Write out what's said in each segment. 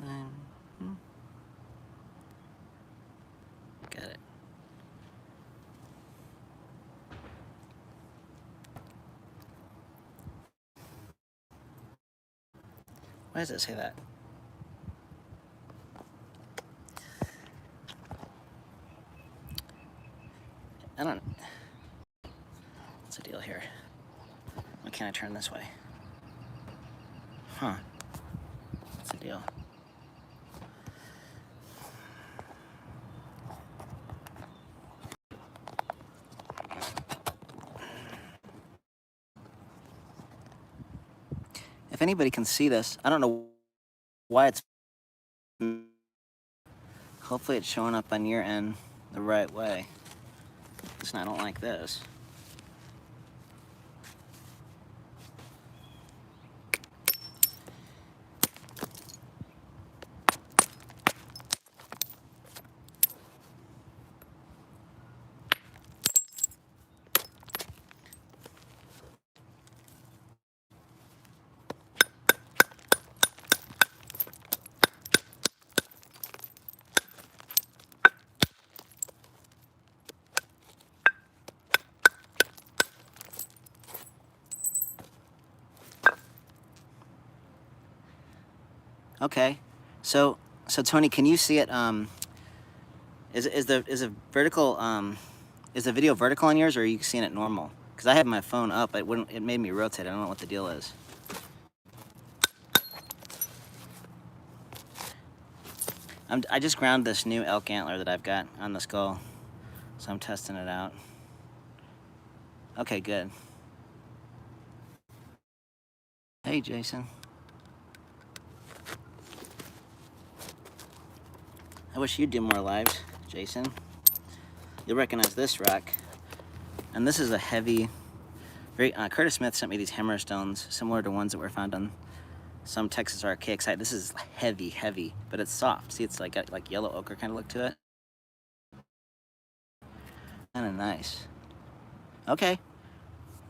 time. Got it. Why does it say that? I don't. What's the deal here? Why can't I turn this way? Huh. What's the deal? If anybody can see this, I don't know why it's. Hopefully it's showing up on your end the right way. Listen, I don't like this. Okay, so Tony, can you see it? Is the vertical is the video vertical on yours, or are you seeing it normal? Because I have my phone up, it made me rotate. I don't know what the deal is. I just ground this new elk antler that I've got on the skull, so I'm testing it out. Okay, good. Hey, Jason. I wish you'd do more lives, Jason. You'll recognize this rock. And this is a heavy, very, Curtis Smith sent me these hammerstones, similar to ones that were found on some Texas archaic site. This is heavy, but it's soft. See, it's got like yellow ochre kind of look to it. Kind of nice. Okay,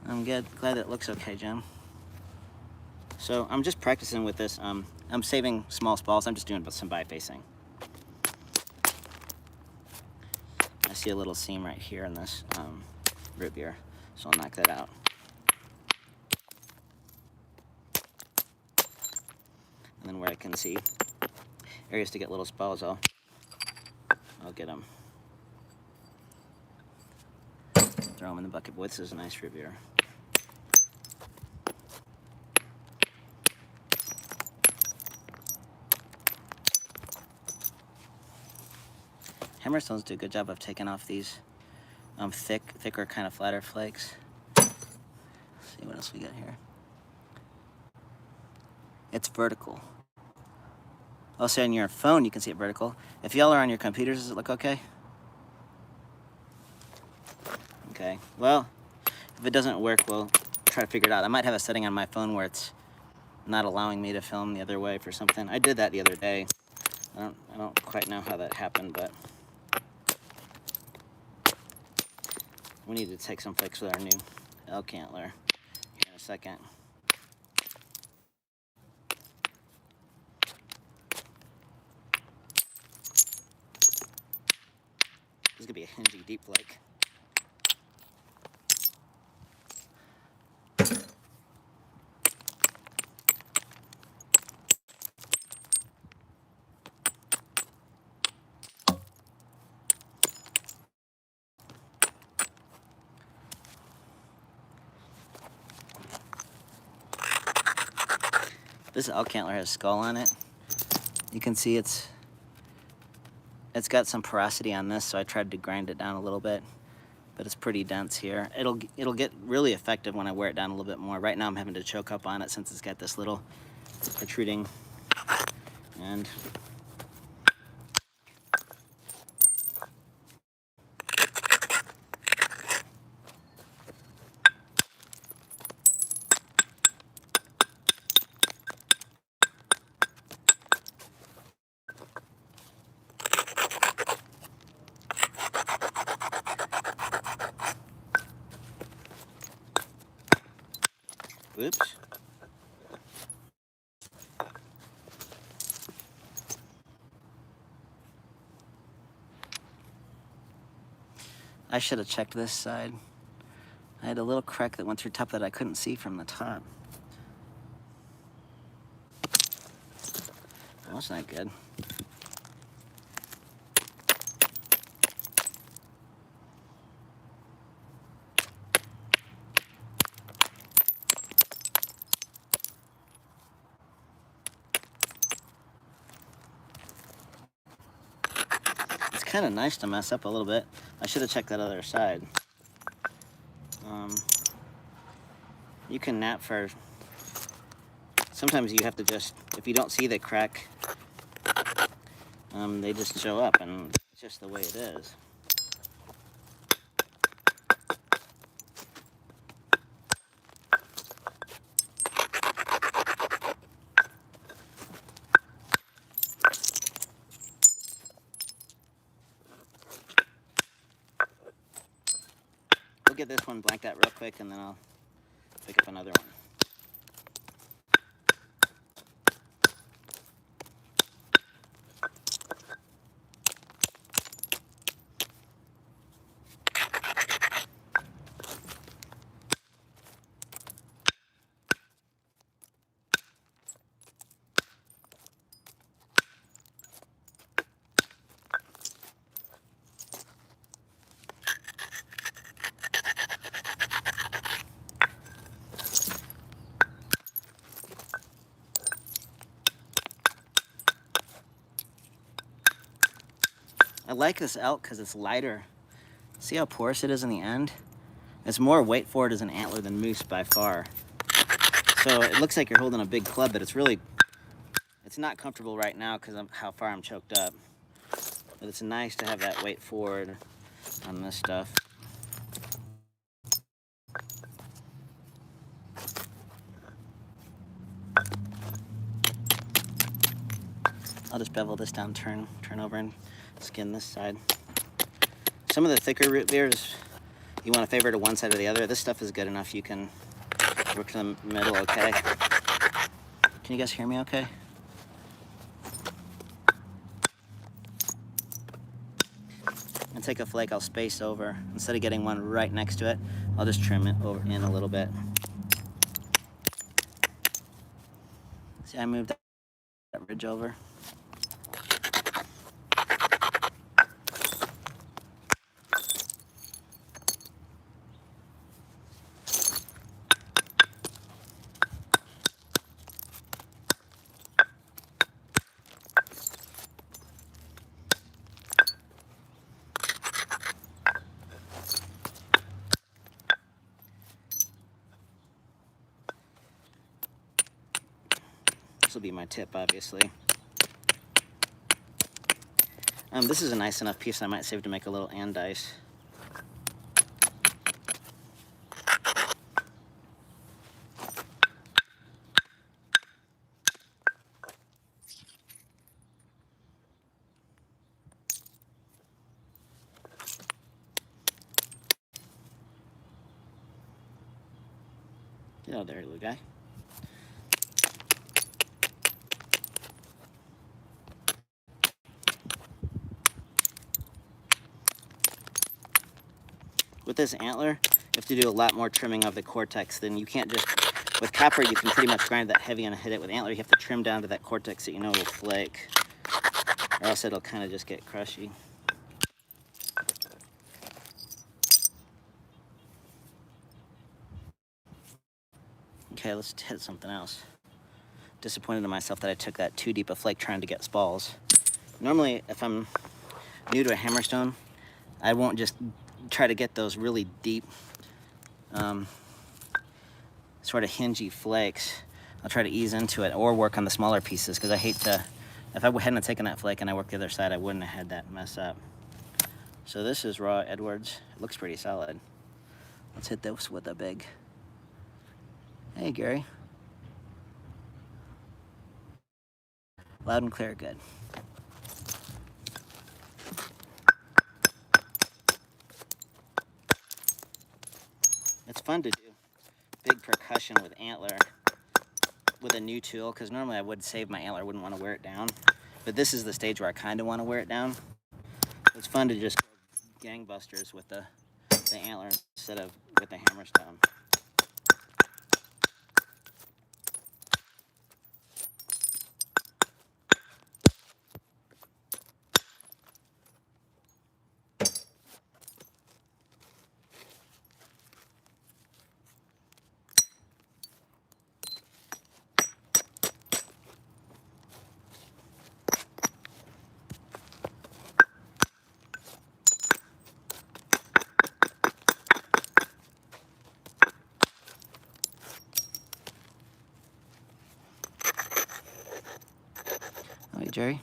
I'm glad it looks okay, Jim. So I'm just practicing with this. I'm saving small spalls. I'm just doing some bifacing. I see a little seam right here in this root beer, so I'll knock that out. And then where I can see areas to get little spalls, I'll get them. Throw them in the bucket. Boy, this is a nice root beer. Hammerstones do a good job of taking off these thicker, kind of flatter flakes. Let's see what else we got here. It's vertical. Oh, so on your phone you can see it vertical. If y'all are on your computers, does it look okay? Okay, well, if it doesn't work, we'll try to figure it out. I might have a setting on my phone where it's not allowing me to film the other way for something. I did that the other day. I don't quite know how that happened, but we need to take some flicks with our new elk antler here in a second. This is gonna be a hingy deep flake. This elk antler has a skull on it. You can see it's got some porosity on this, so I tried to grind it down a little bit, but it's pretty dense here. It'll get really effective when I wear it down a little bit more. Right now I'm having to choke up on it since it's got this little protruding end. Oops. I should have checked this side. I had a little crack that went through top that I couldn't see from the top. Well, that's not good. It's kind of nice to mess up a little bit. I should have checked that other side. You can nap for, sometimes you have to just, if you don't see the crack, they just show up, and it's just the way it is. We'll get this one blanked out real quick, and then I'll pick up another one. I like this elk because it's lighter. See how porous it is in the end? It's more weight for it as an antler than moose by far. So it looks like you're holding a big club, but it's not comfortable right now because of how far I'm choked up. But it's nice to have that weight forward on this stuff. I'll just bevel this down, turn over and skin this side. Some of the thicker root beers, you want to favor to one side or the other. This stuff is good enough. You can work to the middle, okay? Can you guys hear me okay? And take a flake, I'll space over. Instead of getting one right next to it, I'll just trim it over in a little bit. See, I moved that ridge over. This will be my tip, obviously. This is a nice enough piece I might save to make a little andice. Get out there, little guy. With this antler, you have to do a lot more trimming of the cortex than you can't just, with copper you can pretty much grind that heavy and hit it. With antler you have to trim down to that cortex that you know will flake, or else it'll kind of just get crushy. Okay, let's hit something else. Disappointed in myself that I took that too deep a flake trying to get spalls. Normally, if I'm new to a hammerstone, I won't just try to get those really deep, sort of hingy flakes. I'll try to ease into it or work on the smaller pieces because I hate to, if I hadn't taken that flake and I worked the other side, I wouldn't have had that mess up. So this is raw Edwards. It looks pretty solid. Let's hit this with a big. Hey, Gary. Loud and clear, good. It's fun to do big percussion with antler with a new tool, because normally I would save my antler, I wouldn't want to wear it down. But this is the stage where I kind of want to wear it down. It's fun to just go gangbusters with the the antler instead of with the hammer stone. Oh, hey, Jerry.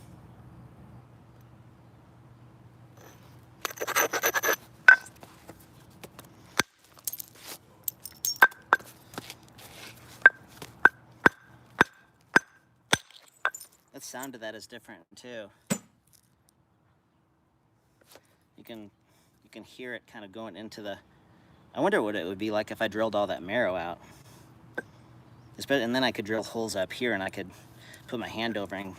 The sound of that is different too. You can hear it kind of going into the. I wonder what it would be like if I drilled all that marrow out. And then I could drill holes up here, and I could put my hand over and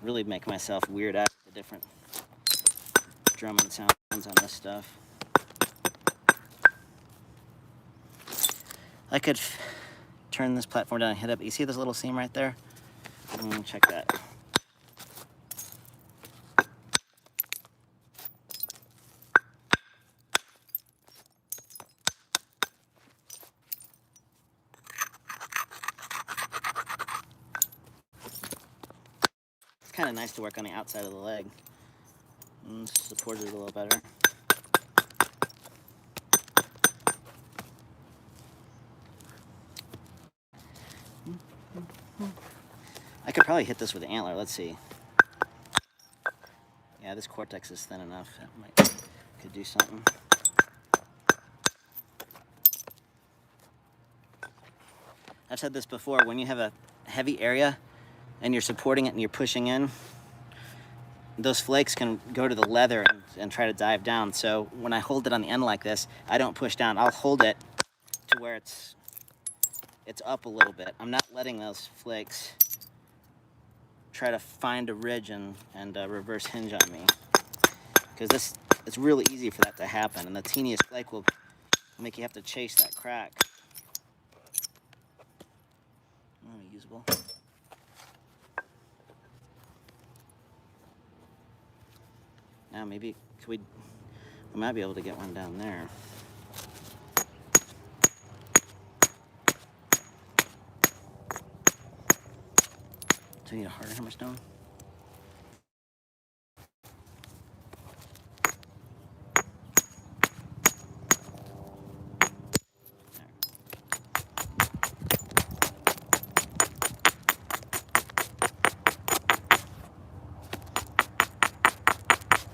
really make myself weird out the different drumming sounds on this stuff. I could turn this platform down and hit up. You see this little seam right there? Check that. It's kind of nice to work on the outside of the leg. Support it a little better. I could probably hit this with the antler. Let's see. Yeah, this cortex is thin enough. That could do something. I've said this before. When you have a heavy area and you're supporting it and you're pushing in, those flakes can go to the leather and try to dive down. So when I hold it on the end like this, I don't push down. I'll hold it to where it's up a little bit. I'm not letting those flakes try to find a ridge and reverse hinge on me, because it's really easy for that to happen, and the teeniest flake will make you have to chase that crack. Oh, usable. Now maybe we might be able to get one down there. Do you need a harder hammer stone?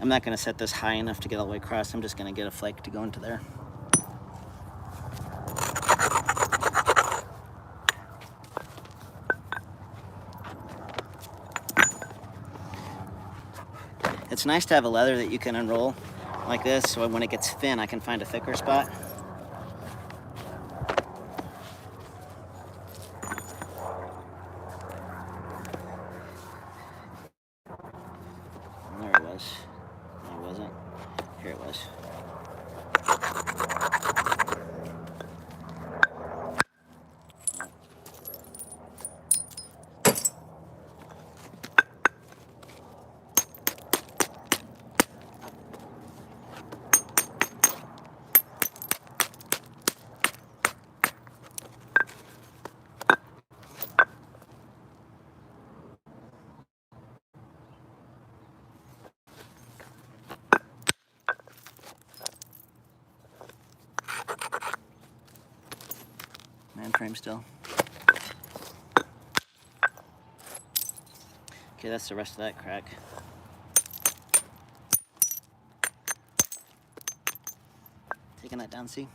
I'm not going to set this high enough to get all the way across. I'm just going to get a flake to go into there. It's nice to have a leather that you can unroll like this, so when it gets thin, I can find a thicker spot. There it was. No, it wasn't. Here it was. Man frame still. Okay, that's the rest of that crack. Taking that down, see?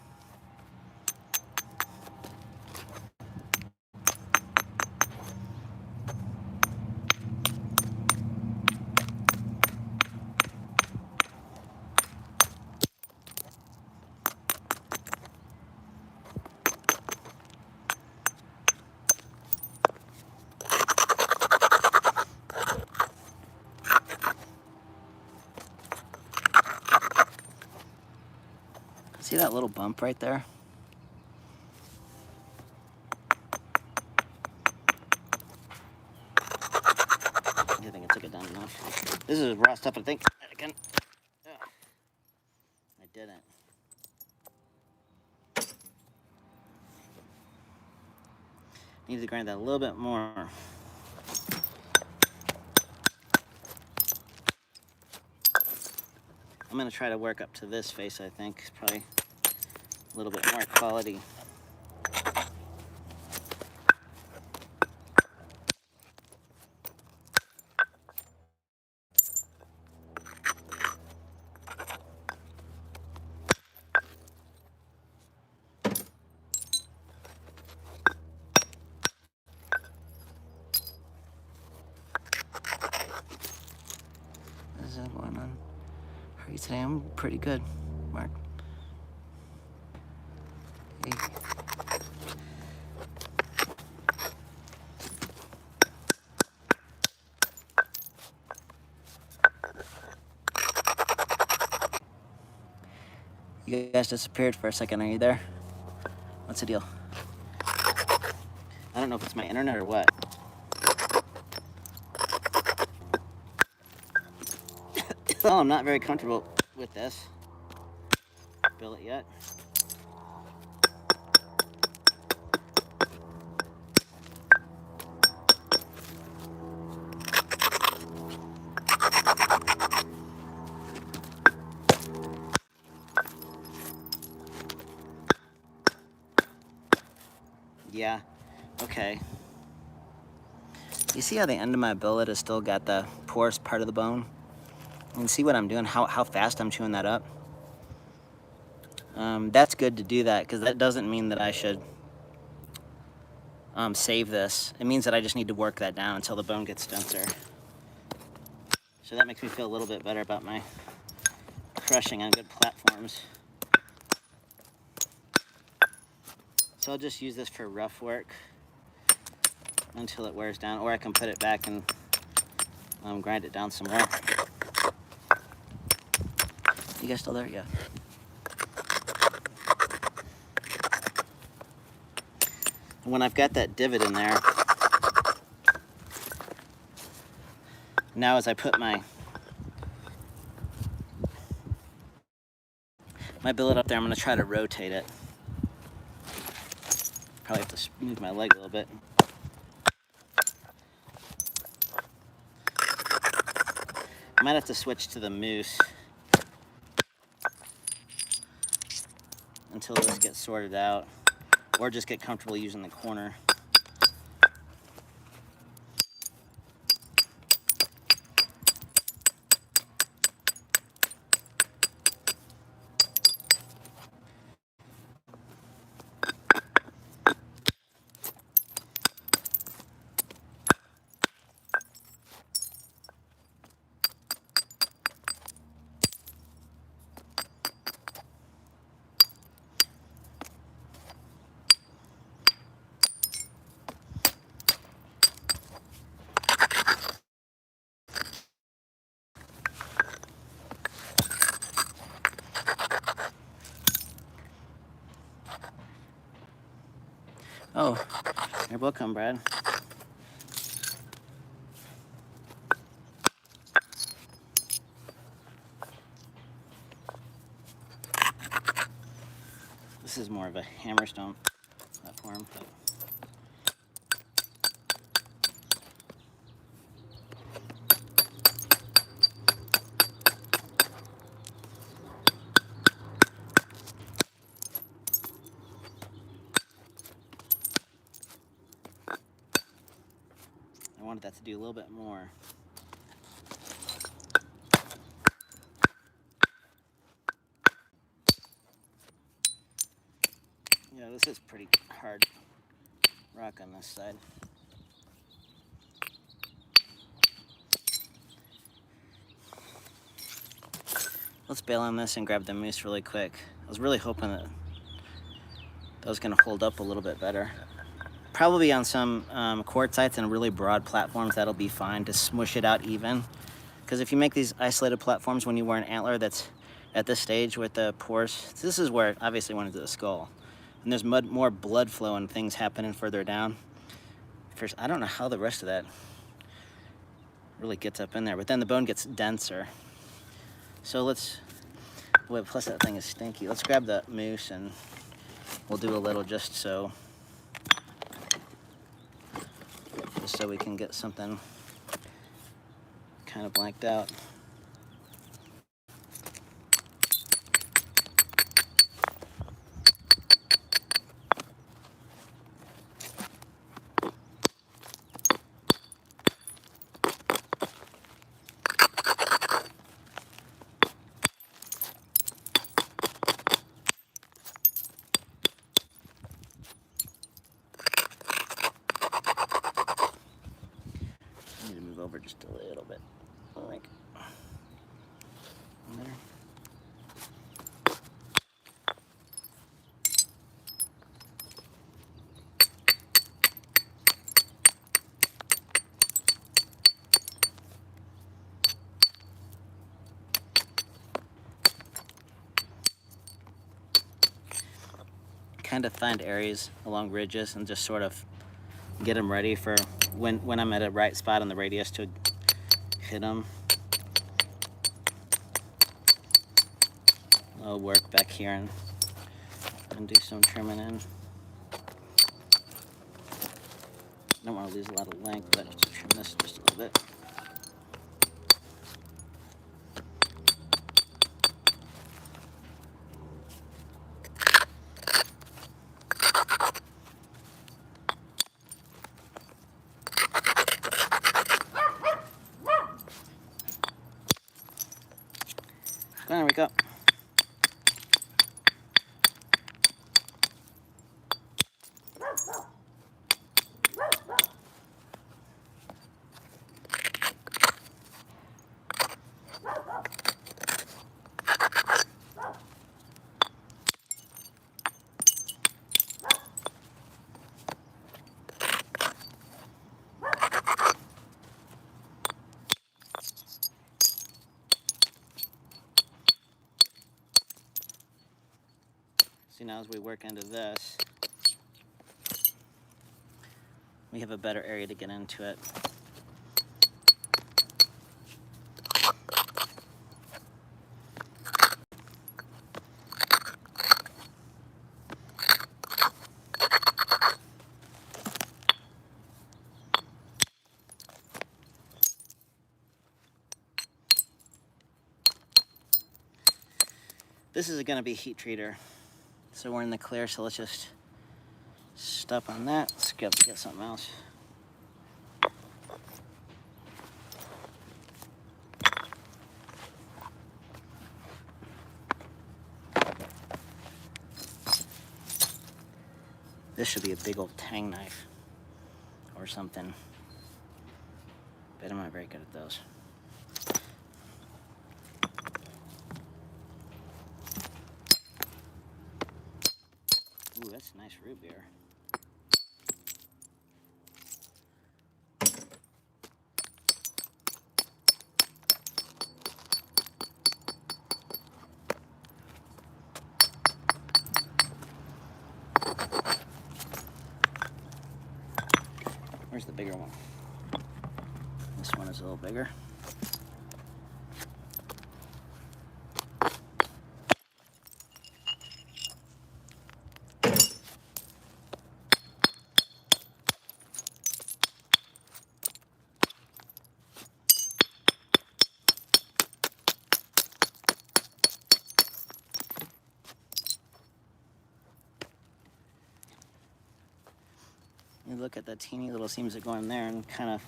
See that little bump right there? I think I took it down enough. This is raw stuff. I think I can. I didn't. Need to grind that a little bit more. I'm gonna try to work up to this face. I think it's probably a little bit more quality. Is that going on? How are you today? I'm pretty good, Mark. Hey. You guys disappeared for a second. Are you there? What's the deal? I don't know if it's my internet or what. Well, I'm not very comfortable with this billet yet. Yeah, okay. You see how the end of my billet has still got the porous part of the bone? You can see what I'm doing, how fast I'm chewing that up. That's good to do that, because that doesn't mean that I should save this. It means that I just need to work that down until the bone gets denser. So that makes me feel a little bit better about my crushing on good platforms. So I'll just use this for rough work until it wears down, or I can put it back and grind it down some more. You guys still there? Yeah. When I've got that divot in there, now as I put my billet up there, I'm going to try to rotate it. Probably have to move my leg a little bit. I might have to switch to the moose until this gets sorted out, or just get comfortable using the corner. Oh, you're welcome, Brad. This is more of a hammerstone platform, but I wanted that to do a little bit more. Yeah, this is pretty hard rock on this side. Let's bail on this and grab the moose really quick. I was really hoping that was going to hold up a little bit better. Probably on some quartzites and really broad platforms, that'll be fine to smush it out even. Because if you make these isolated platforms when you wear an antler that's at this stage with the pores. This is where it obviously went into the skull. And there's more blood flow and things happening further down. First, I don't know how the rest of that really gets up in there, but then the bone gets denser. So let's, wait, plus that thing is stinky. Let's grab the mousse and we'll do a little just so we can get something kind of blanked out. Over just a little bit, like there. Kind of find areas along ridges and just sort of get them ready for when I'm at a right spot on the radius to hit them. I'll work back here and do some trimming in. Don't want to lose a lot of length, but just trim this just a little bit. There we go. See, now as we work into this, we have a better area to get into it. This is going to be a heat treater. So we're in the clear, so let's just stop on that. Let's get something else. This should be a big old tang knife or something. But I'm not very good at those. Ooh, that's a nice root beer. Where's the bigger one? This one is a little bigger. You look at the teeny little seams that go in there and kind of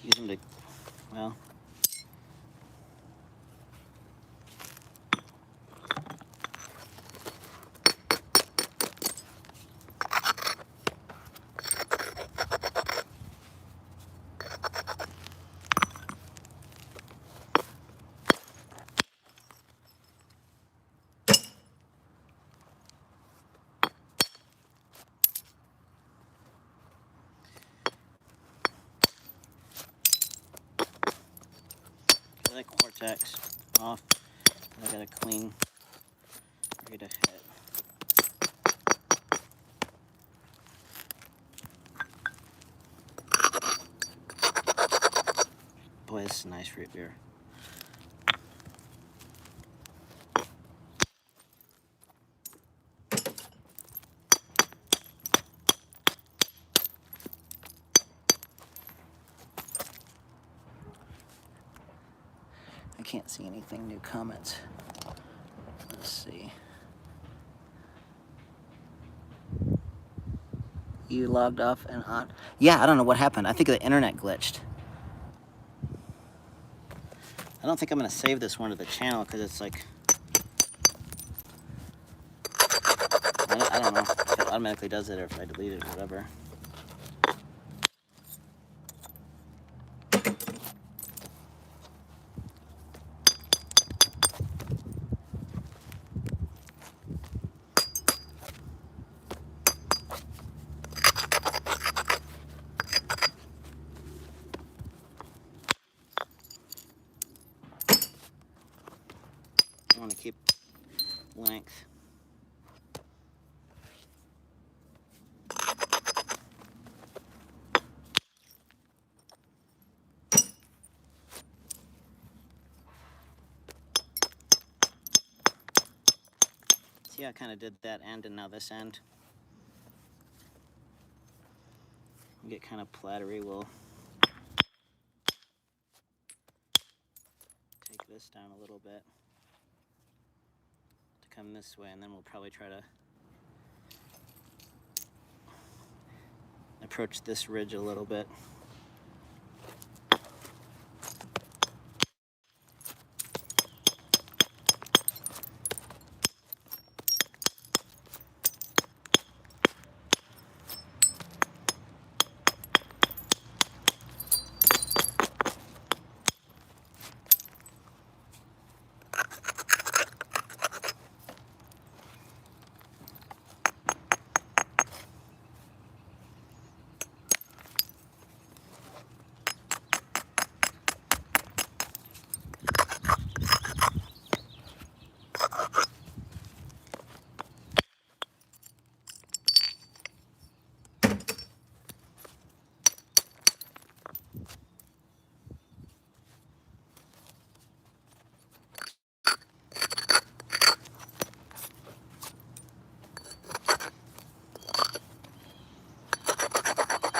use them to, well, cortex off. I got a queen ready to hit. Boy, this is a nice root beer. I can't see anything. New comments. Let's see. You logged off and on. Yeah, I don't know what happened. I think the internet glitched. I don't think I'm gonna save this one to the channel because it's like, I don't know if it automatically does it or if I delete it or whatever. I want to keep length. See how I kind of did that end and now this end? Get kind of plattery. We'll take this down a little bit to come this way, and then we'll probably try to approach this ridge a little bit.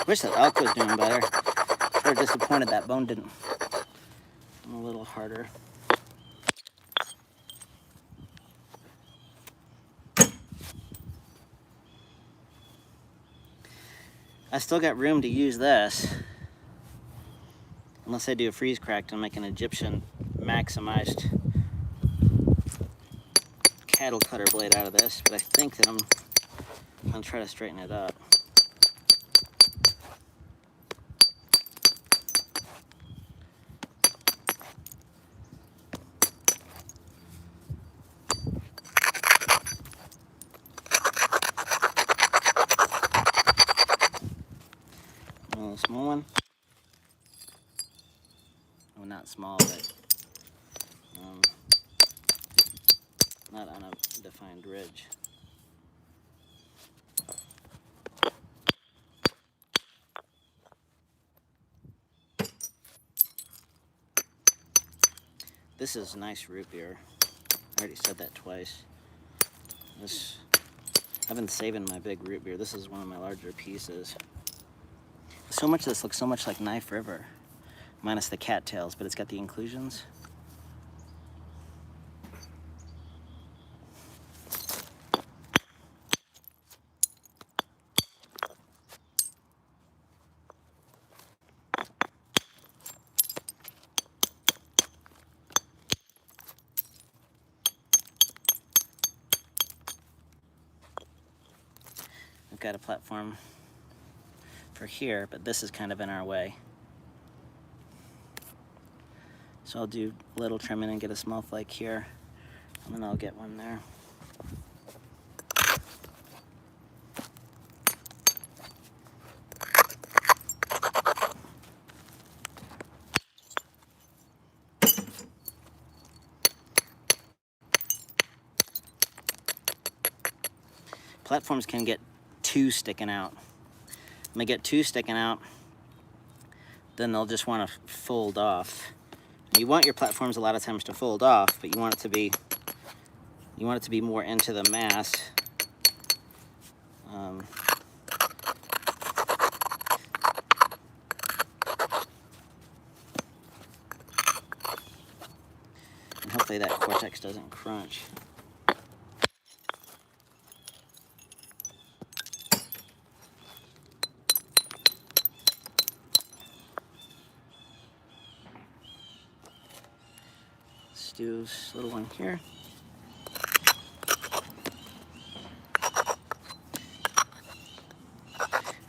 Wish that elk was doing better. Sure disappointed that bone didn't. A little harder. I still got room to use this. Unless I do a freeze cracked and make an Egyptian maximized cattle cutter blade out of this, but I think that I'm gonna try to straighten it up. A little small one. Well, not small, but not on a defined ridge. This is nice root beer. I already said that twice. I've been saving my big root beer. This is one of my larger pieces. So much of this looks so much like Knife River, minus the cattails, but it's got the inclusions. We've got a platform for here, but this is kind of in our way. So I'll do a little trimming and get a small flake here, and then I'll get one there. platforms can get two sticking out. When they get two sticking out, then they'll just want to fold off. You want your platforms a lot of times to fold off, but you want it to be more into the mass. And hopefully that cortex doesn't crunch. Let's do this little one here.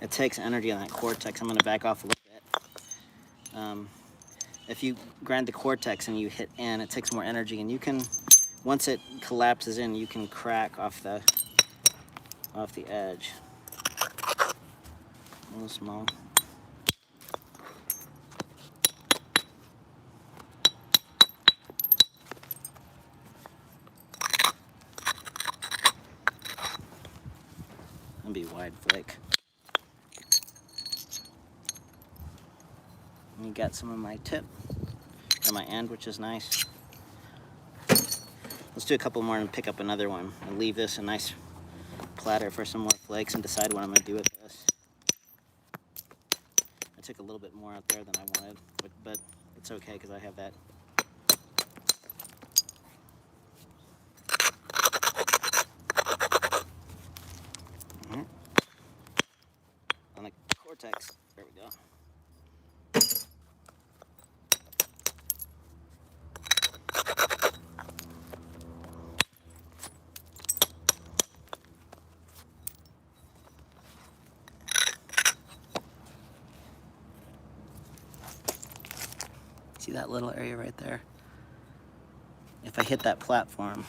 It takes energy on that cortex. I'm going to back off a little bit. If you grind the cortex and you hit in, it takes more energy, and you can, once it collapses in, you can crack off the edge. A little small. That'd be wide flick. And you got some of my tip, or my end, which is nice. Let's do a couple more and pick up another one and leave this a nice platter for some more flakes and decide what I'm gonna do with this. I took a little bit more out there than I wanted, but it's okay because I have that. On the cortex, there we go. See that little area right there? If I hit that platform,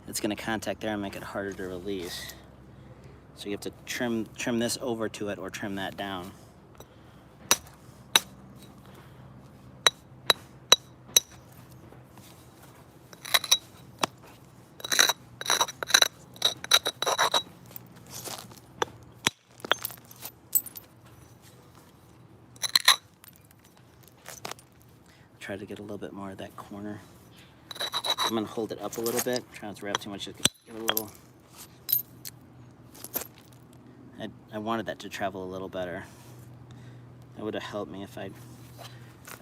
it's going to contact there and make it harder to release. So you have to trim this over to it or trim that down. Try to get a little bit more of that corner. I'm going to hold it up a little bit. Try not to wrap too much. Just get a little. I wanted that to travel a little better. That would have helped me if I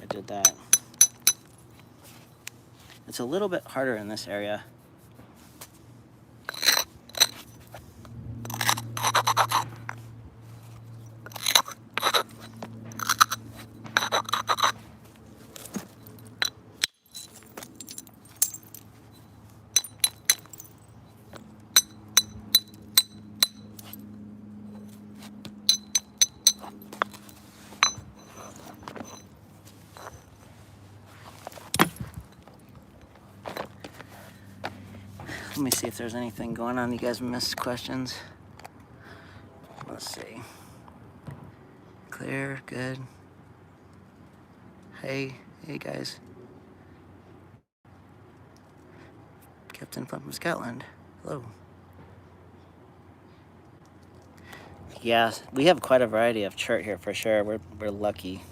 did that. It's a little bit harder in this area. Let me see if there's anything going on. You guys missed questions. Let's see. Clear, good. Hey guys. Captain from Scotland. Hello. Yeah, we have quite a variety of chert here for sure. We're lucky.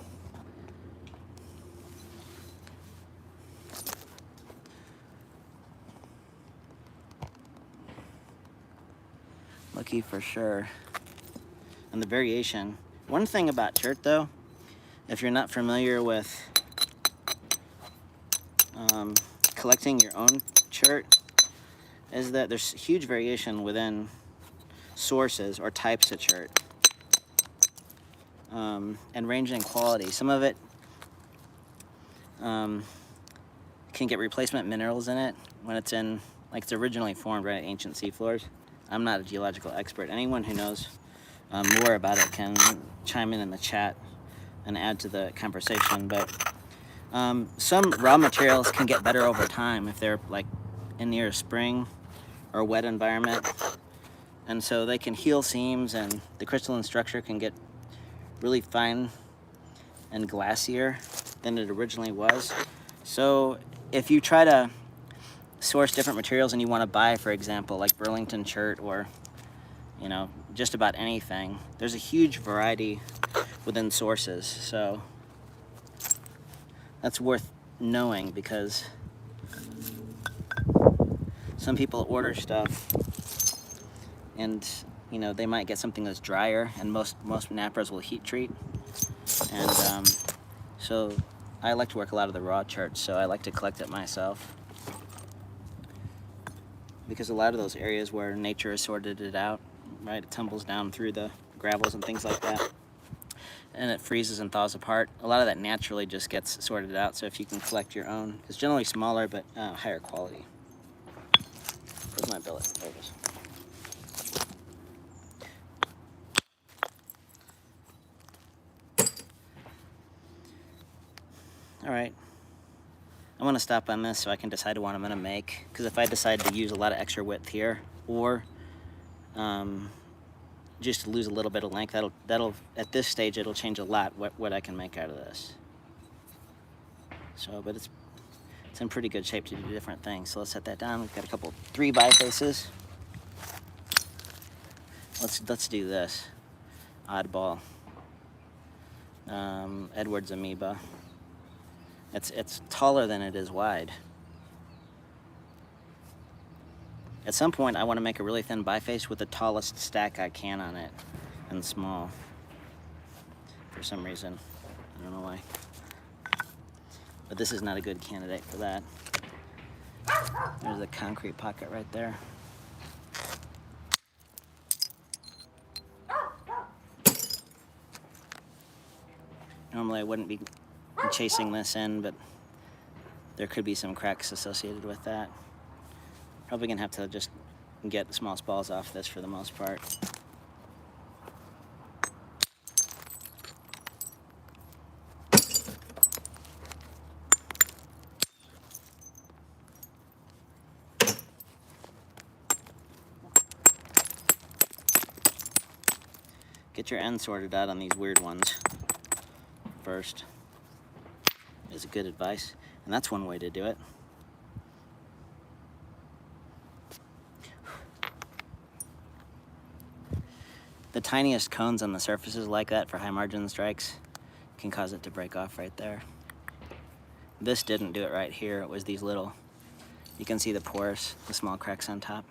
Lucky for sure. And the variation. One thing about chert though, if you're not familiar with collecting your own chert, is that there's huge variation within sources or types of chert, and ranging in quality. Some of it can get replacement minerals in it when it's in, like it's originally formed right at ancient seafloors. I'm not a geological expert. Anyone who knows more about it can chime in the chat and add to the conversation. But some raw materials can get better over time if they're like in near a spring or wet environment. And so they can heal seams, and the crystalline structure can get really fine and glassier than it originally was. So if you try to source different materials and you want to buy, for example, like Burlington chert or you know, just about anything. There's a huge variety within sources, so that's worth knowing, because some people order stuff and, you know, they might get something that's drier, and most knappers will heat treat. And so I like to work a lot of the raw charts, so I like to collect it myself, because a lot of those areas where nature has sorted it out, right, it tumbles down through the gravels and things like that, and it freezes and thaws apart. A lot of that naturally just gets sorted out, so if you can collect your own, it's generally smaller but higher quality. Where's my billet? There it is. All right, I want to stop on this so I can decide what I'm going to make, because if I decide to use a lot of extra width here, or just to lose a little bit of length, that'll at this stage it'll change a lot what I can make out of this. So, but it's in pretty good shape to do different things. So let's set that down. We've got a couple 3 bifaces. Let's do this. Oddball. Edwards amoeba. It's taller than it is wide. At some point, I want to make a really thin biface with the tallest stack I can on it, and small. For some reason, I don't know why. But this is not a good candidate for that. There's a concrete pocket right there. Normally I wouldn't be chasing this in, but there could be some cracks associated with that. Probably gonna have to just get small spalls off this for the most part. Get your ends sorted out on these weird ones first, is a good advice, and that's one way to do it. The tiniest cones on the surfaces like that for high margin strikes can cause it to break off right there. This didn't do it right here. It was these little, you can see the pores, the small cracks on top.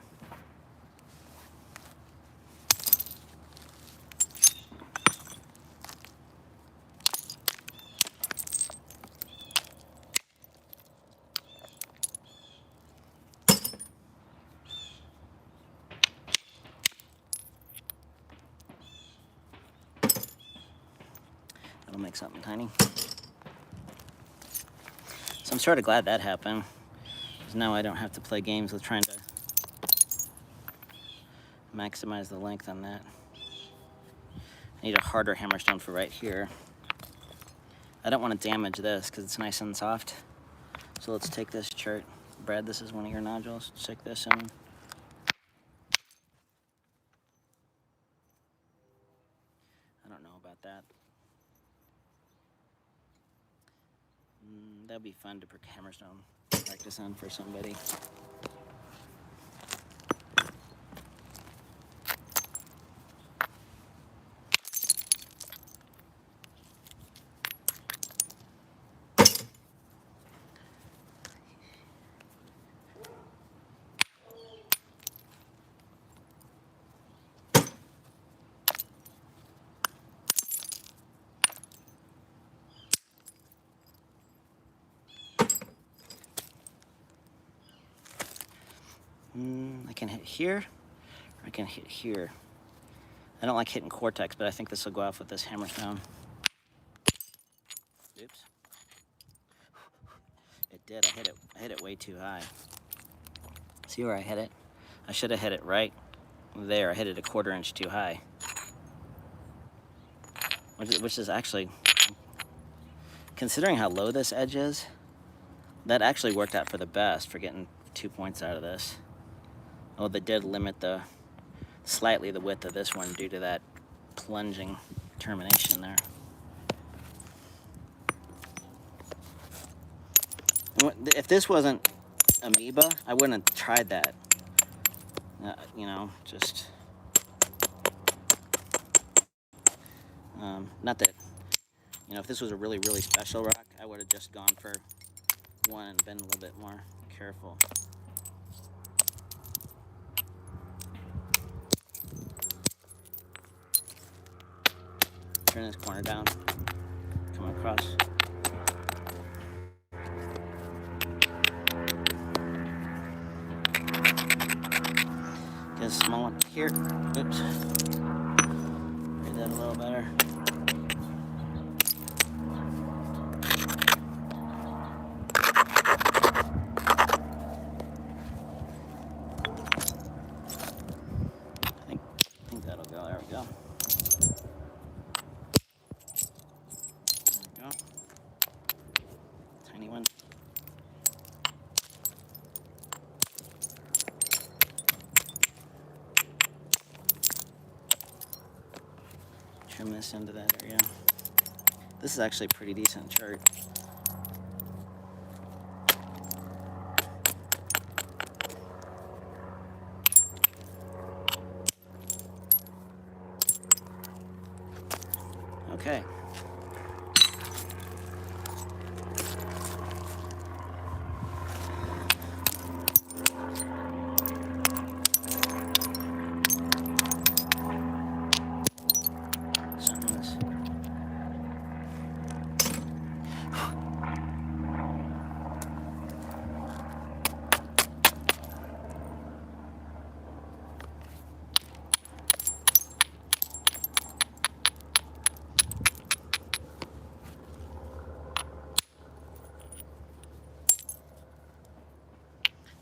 That'll make something tiny. So I'm sort of glad that happened, because now I don't have to play games with trying to maximize the length on that. I need a harder hammerstone for right here. I don't want to damage this because it's nice and soft. So let's take this chart. Brad, this is one of your nodules. Stick this in. I don't know about that. That'd be fun to hammerstone practice on for somebody. I can hit here, or I can hit here. I don't like hitting cortex, but I think this will go off with this hammerstone. Oops. It did. I hit it way too high. See where I hit it? I should have hit it right there. I hit it a 1/4 inch too high. Which is actually, considering how low this edge is, that actually worked out for the best for getting 2 points out of this. Oh, that did limit slightly the width of this one due to that plunging termination there. If this wasn't amoeba, I wouldn't have tried that. You know, just Not that, if this was a really, really special rock, I would have just gone for one and been a little bit more careful. Turn this corner down, come across. Get a small one here. Oops. Read that a little better. I think that'll go. There we go. There we go. Tiny one. Trim this into that area. This is actually a pretty decent chart. Okay.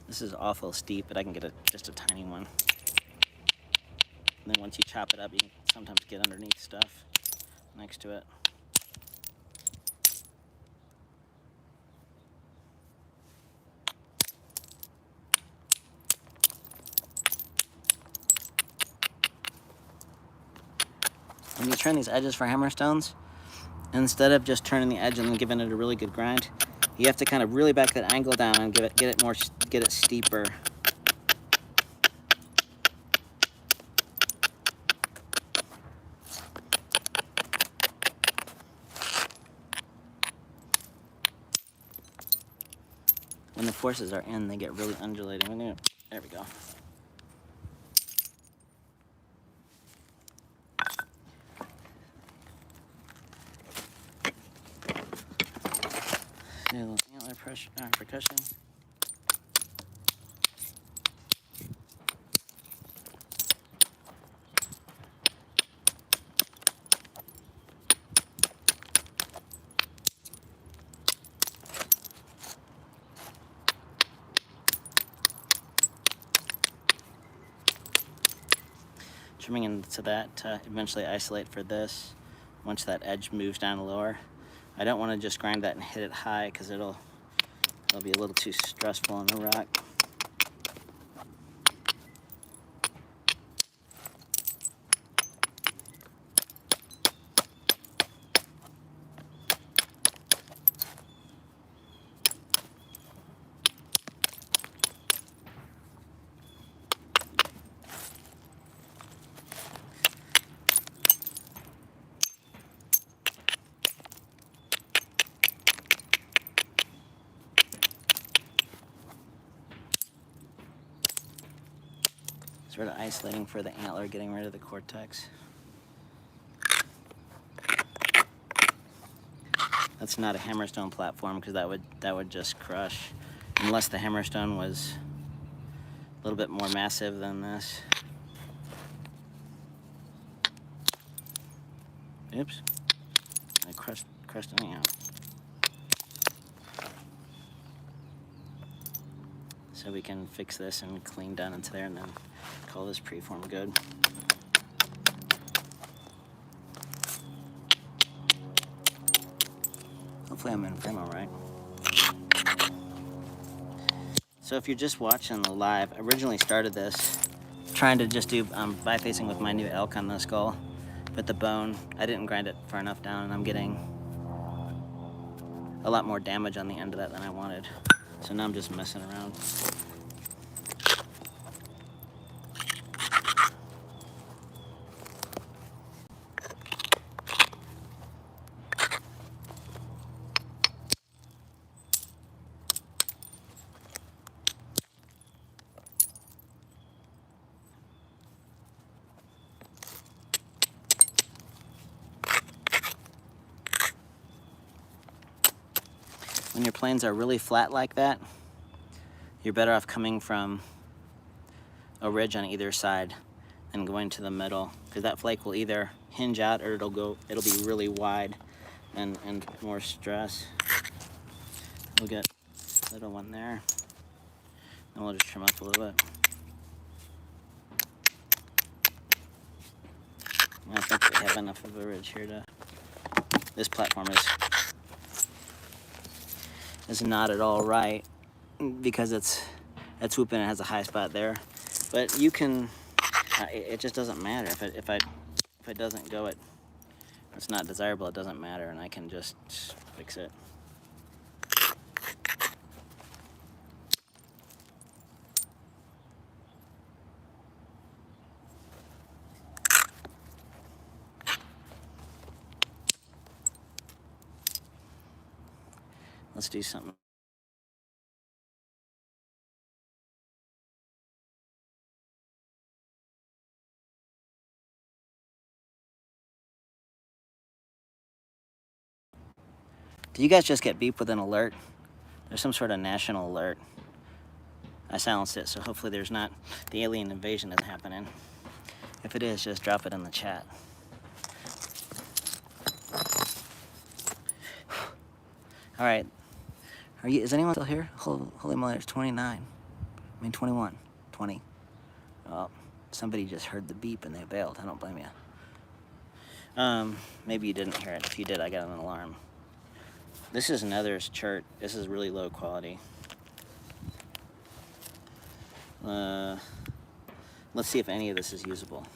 This is awful steep, but I can get just a tiny one. And then once you chop it up, you can sometimes get underneath stuff next to it. When you turn these edges for hammerstones, instead of just turning the edge and then giving it a really good grind, you have to kind of really back that angle down and get it steeper. When the forces are in, they get really undulating. There we go. A little antler pressure, percussion. Trimming into that to eventually isolate for this once that edge moves down lower. I don't want to just grind that and hit it high because it'll be a little too stressful on the rock. Sort of isolating for the antler, getting rid of the cortex. That's not a hammerstone platform because that would just crush, unless the hammerstone was a little bit more massive than this. Oops, I crushed it out. So we can fix this and clean down into there and then call this preform good. Hopefully I'm in frame all right. So if you're just watching the live, I originally started this trying to just do bifacing with my new elk on the skull, but the bone, I didn't grind it far enough down and I'm getting a lot more damage on the end of that than I wanted. So now I'm just messing around. when your planes are really flat like that, you're better off coming from a ridge on either side and going to the middle, because that flake will either hinge out or it'll be really wide and more stress. We'll get a little one there, and we'll just trim up a little bit. I think we have enough of a ridge here to. This platform is not at all right because it's swooping and it has a high spot there. But you can. It just doesn't matter if it doesn't go it's not desirable. It doesn't matter, and I can just fix it. Let's do something. Do you guys just get beeped with an alert? There's some sort of national alert. I silenced it, so hopefully there's not the alien invasion is happening. If it is, just drop it in the chat. All right. Is anyone still here? Holy moly, it's 29. I mean 21. 20. Well, somebody just heard the beep and they bailed. I don't blame you. Maybe you didn't hear it. If you did, I got an alarm. This is another's chart. This is really low quality. Let's see if any of this is usable.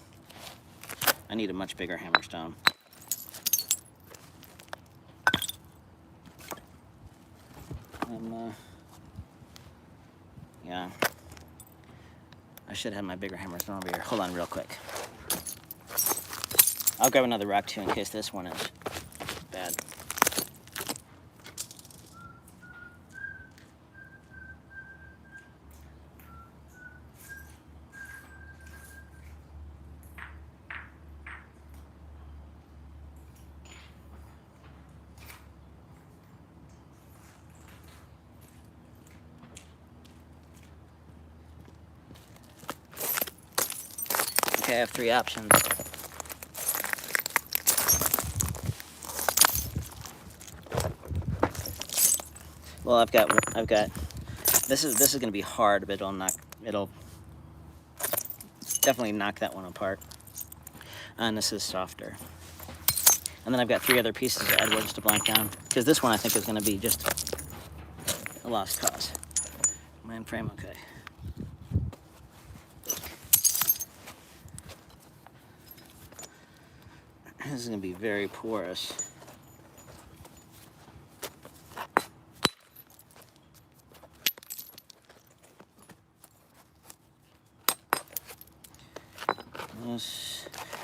I need a much bigger hammerstone. Yeah. I should have my bigger hammerstone over here. Hold on real quick. I'll grab another rock too in case this one is bad. Okay, I have 3 options. Well, I've got. This is going to be hard, but it'll definitely knock that one apart. And this is softer. And then I've got 3 other pieces of Edwards to blank down, because this one I think is going to be just a lost cause. Mind frame, okay. This is going to be very porous.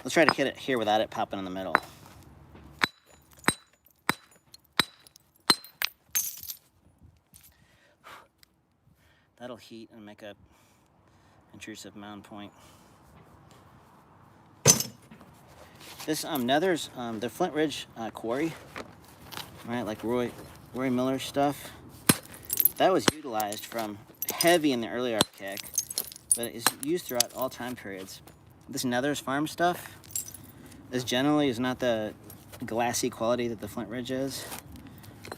Let's try to hit it here without it popping in the middle. That'll heat and make a intrusive mound point. This Nether's the Flint Ridge quarry, right? Like Roy Miller stuff. That was utilized from heavy in the early Archaic, but it is used throughout all time periods. This Nether's farm stuff is generally not the glassy quality that the Flint Ridge is.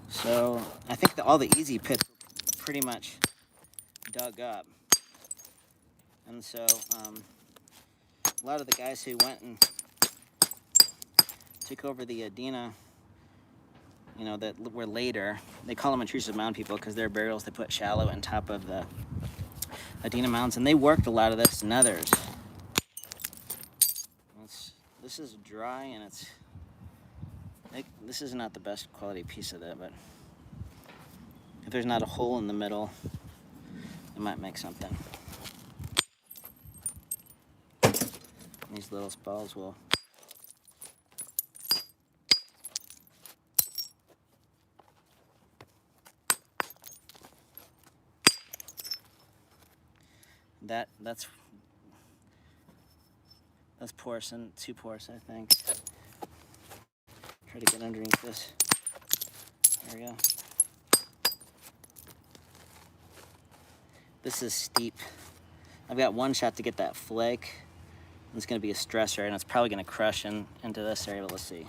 So I think all the easy pits were pretty much dug up, and so a lot of the guys who went and took over the Adena, that were later, they call them intrusive mound people because their burials they put shallow on top of the Adena mounds, and they worked a lot of this Nethers. This is dry, and this is not the best quality piece of that, but if there's not a hole in the middle, it might make something. These little spalls will. That's porous and too porous, I think. Try to get underneath this. There we go. This is steep. I've got one shot to get that flake. It's going to be a stressor, and it's probably going to crush into this area. But let's see.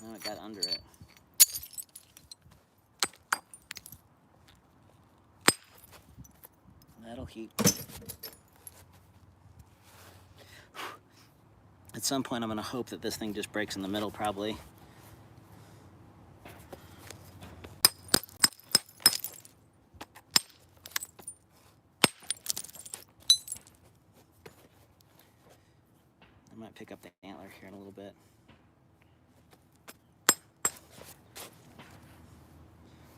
No, it got under it. That'll heat. At some point, I'm going to hope that this thing just breaks in the middle, probably. I might pick up the antler here in a little bit.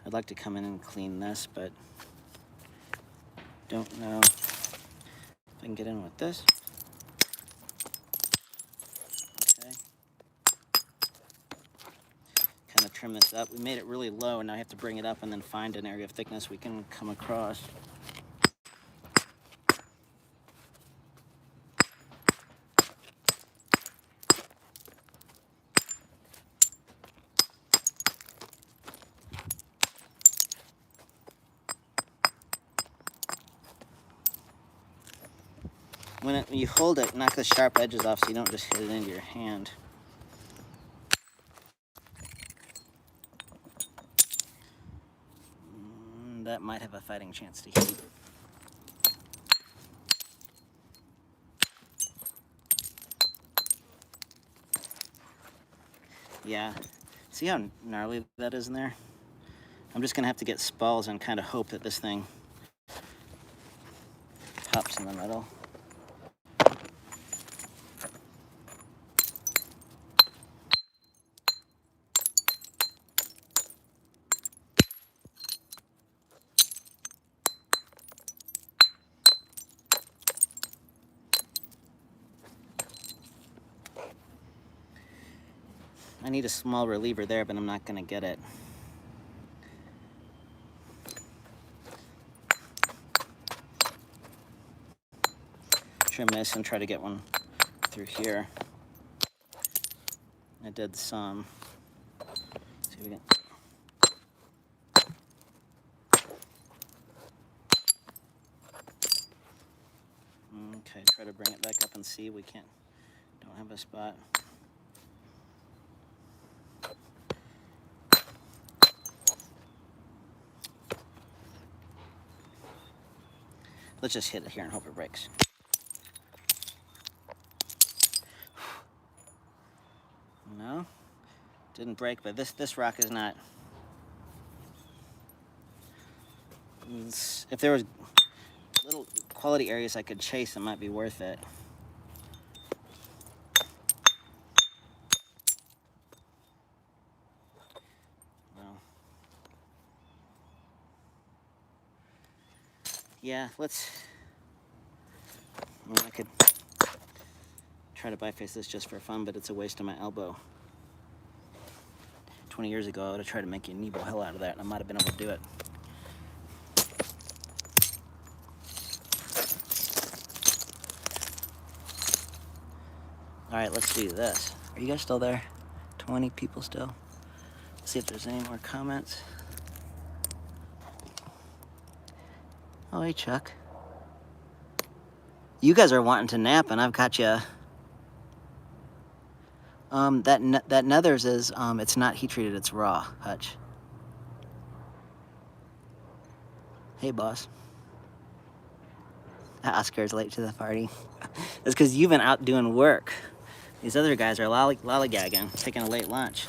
I'd like to come in and clean this, but don't know if I can get in with this. Okay. Kind of trim this up. We made it really low, and now I have to bring it up and then find an area of thickness we can come across. When you hold it, knock the sharp edges off so you don't just hit it into your hand. That might have a fighting chance to heat. Yeah, see how gnarly that is in there? I'm just gonna have to get spalls and kind of hope that this thing pops in the middle. I need a small reliever there, but I'm not gonna get it. Trim this and try to get one through here. I did some. See if we can. Okay, try to bring it back up and see. We can't. Don't have a spot. Let's just hit it here and hope it breaks. No, didn't break, but this rock is not. If there was little quality areas I could chase, it might be worth it. Well, yeah, I could try to biface this just for fun, but it's a waste of my elbow. 20 years ago, I would have tried to make a Nebo hell out of that, and I might have been able to do it. All right, let's do this. Are you guys still there? 20 people still? Let's see if there's any more comments. Oh, hey, Chuck. You guys are wanting to nap, and I've got you. That Nethers is, it's not heat treated, it's raw, Hutch. Hey, boss. Oscar's late to the party. It's because you've been out doing work. These other guys are lollygagging, taking a late lunch.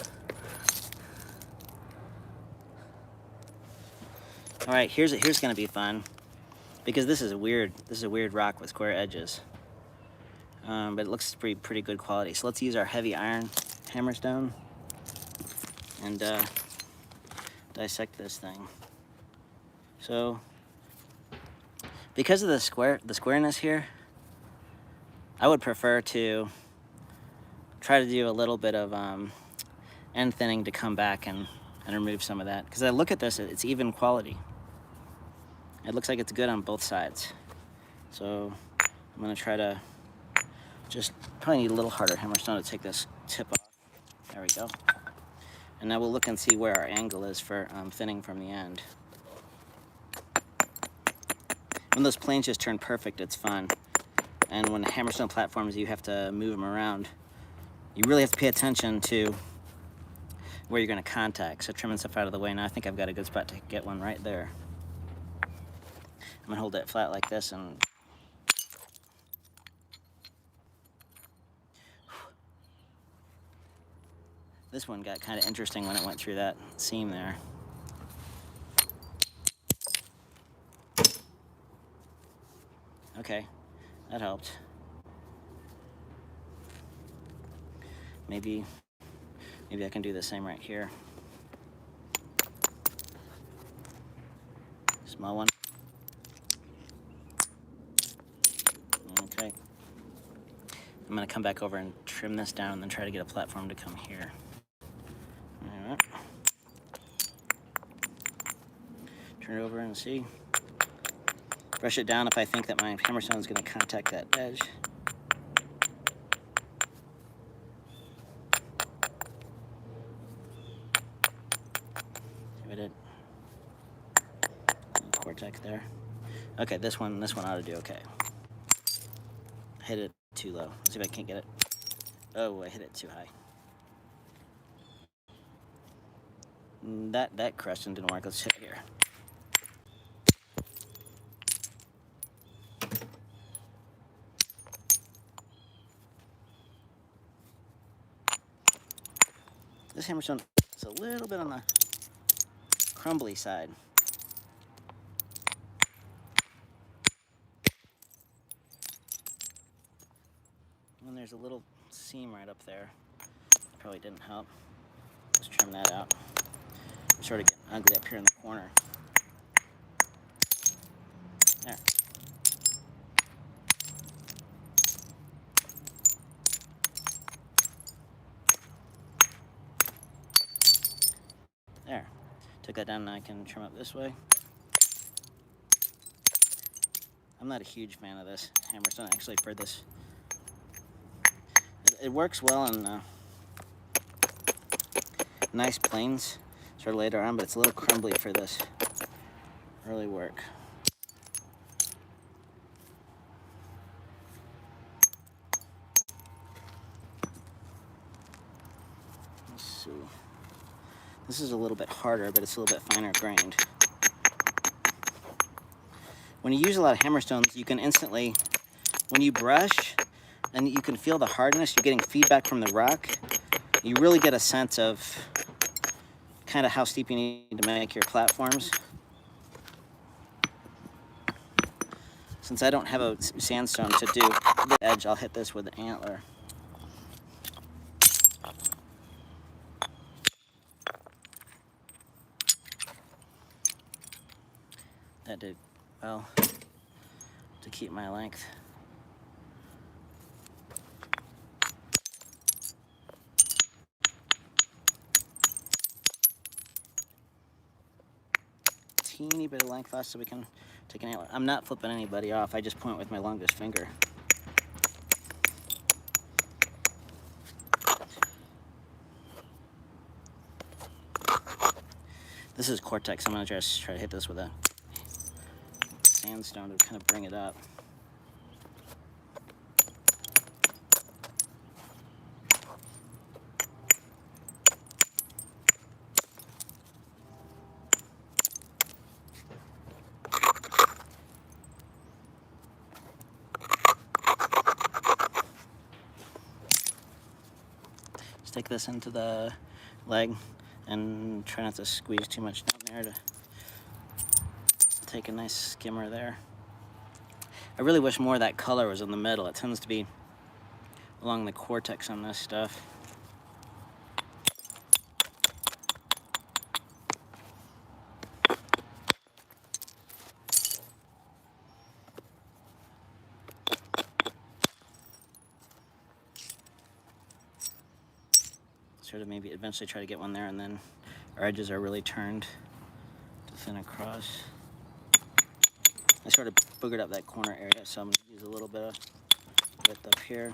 All right, here's gonna be fun, because this is a weird rock with square edges, but it looks pretty good quality. So let's use our heavy iron hammerstone and dissect this thing. So because of the squareness here, I would prefer to try to do a little bit of end thinning to come back and remove some of that. Because I look at this, it's even quality. It looks like it's good on both sides. So I'm gonna try to probably need a little harder hammerstone to take this tip off. There we go. And now we'll look and see where our angle is for thinning from the end. When those planes just turn perfect, it's fun. And when hammerstone platforms, you have to move them around. You really have to pay attention to where you're going to contact. So trimming stuff out of the way. Now I think I've got a good spot to get one right there. I'm going to hold it flat like this and this one got kind of interesting when it went through that seam there. Okay, that helped. Maybe I can do the same right here. Small one. Okay. I'm gonna come back over and trim this down and then try to get a platform to come here. All right. Turn it over and see. Brush it down if I think that my hammerstone is gonna contact that edge. Give it a cortex there. Okay, this one ought to do okay. Hit it too low. Let's see if I can't get it. Oh, I hit it too high. That crescent didn't work. Let's hit it here. This hammerstone is a little bit on the crumbly side. And there's a little seam right up there. Probably didn't help. Let's trim that out. It's sort of getting ugly up here in the corner. There. There. Took that down, now I can trim up this way. I'm not a huge fan of this hammerstone actually for this. It works well on nice planes sort of later on, but it's a little crumbly for this early work. Let's see. This is a little bit harder, but it's a little bit finer grained. When you use a lot of hammerstones, you can instantly, when you brush, and you can feel the hardness, you're getting feedback from the rock. You really get a sense of kind of how steep you need to make your platforms. Since I don't have a sandstone to do the edge, I'll hit this with the antler. That did well to keep my length. Teeny bit of length left so we can take an antler. I'm not flipping anybody off. I just point with my longest finger. This is cortex. I'm gonna just try to hit this with a sandstone to kind of bring it up. Stick this into the leg and try not to squeeze too much down there to take a nice skimmer there. I really wish more of that color was in the middle. It tends to be along the cortex on this stuff. Sort of maybe eventually try to get one there, and then our edges are really turned to thin across. I sort of boogered up that corner area, so I'm going to use a little bit of width up here.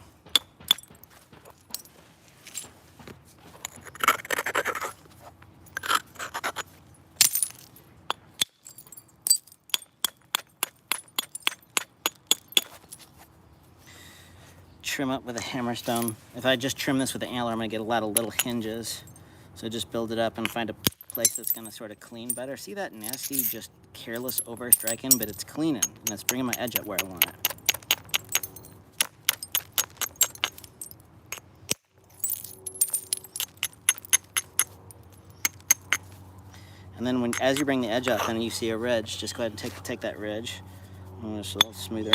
trim up with a hammerstone. If I just trim this with the antler, I'm gonna get a lot of little hinges. So just build it up and find a place that's gonna sort of clean better. See that nasty, just careless over striking, but it's cleaning and it's bringing my edge up where I want it. And then as you bring the edge up and you see a ridge, just go ahead and take that ridge. It's a little smoother.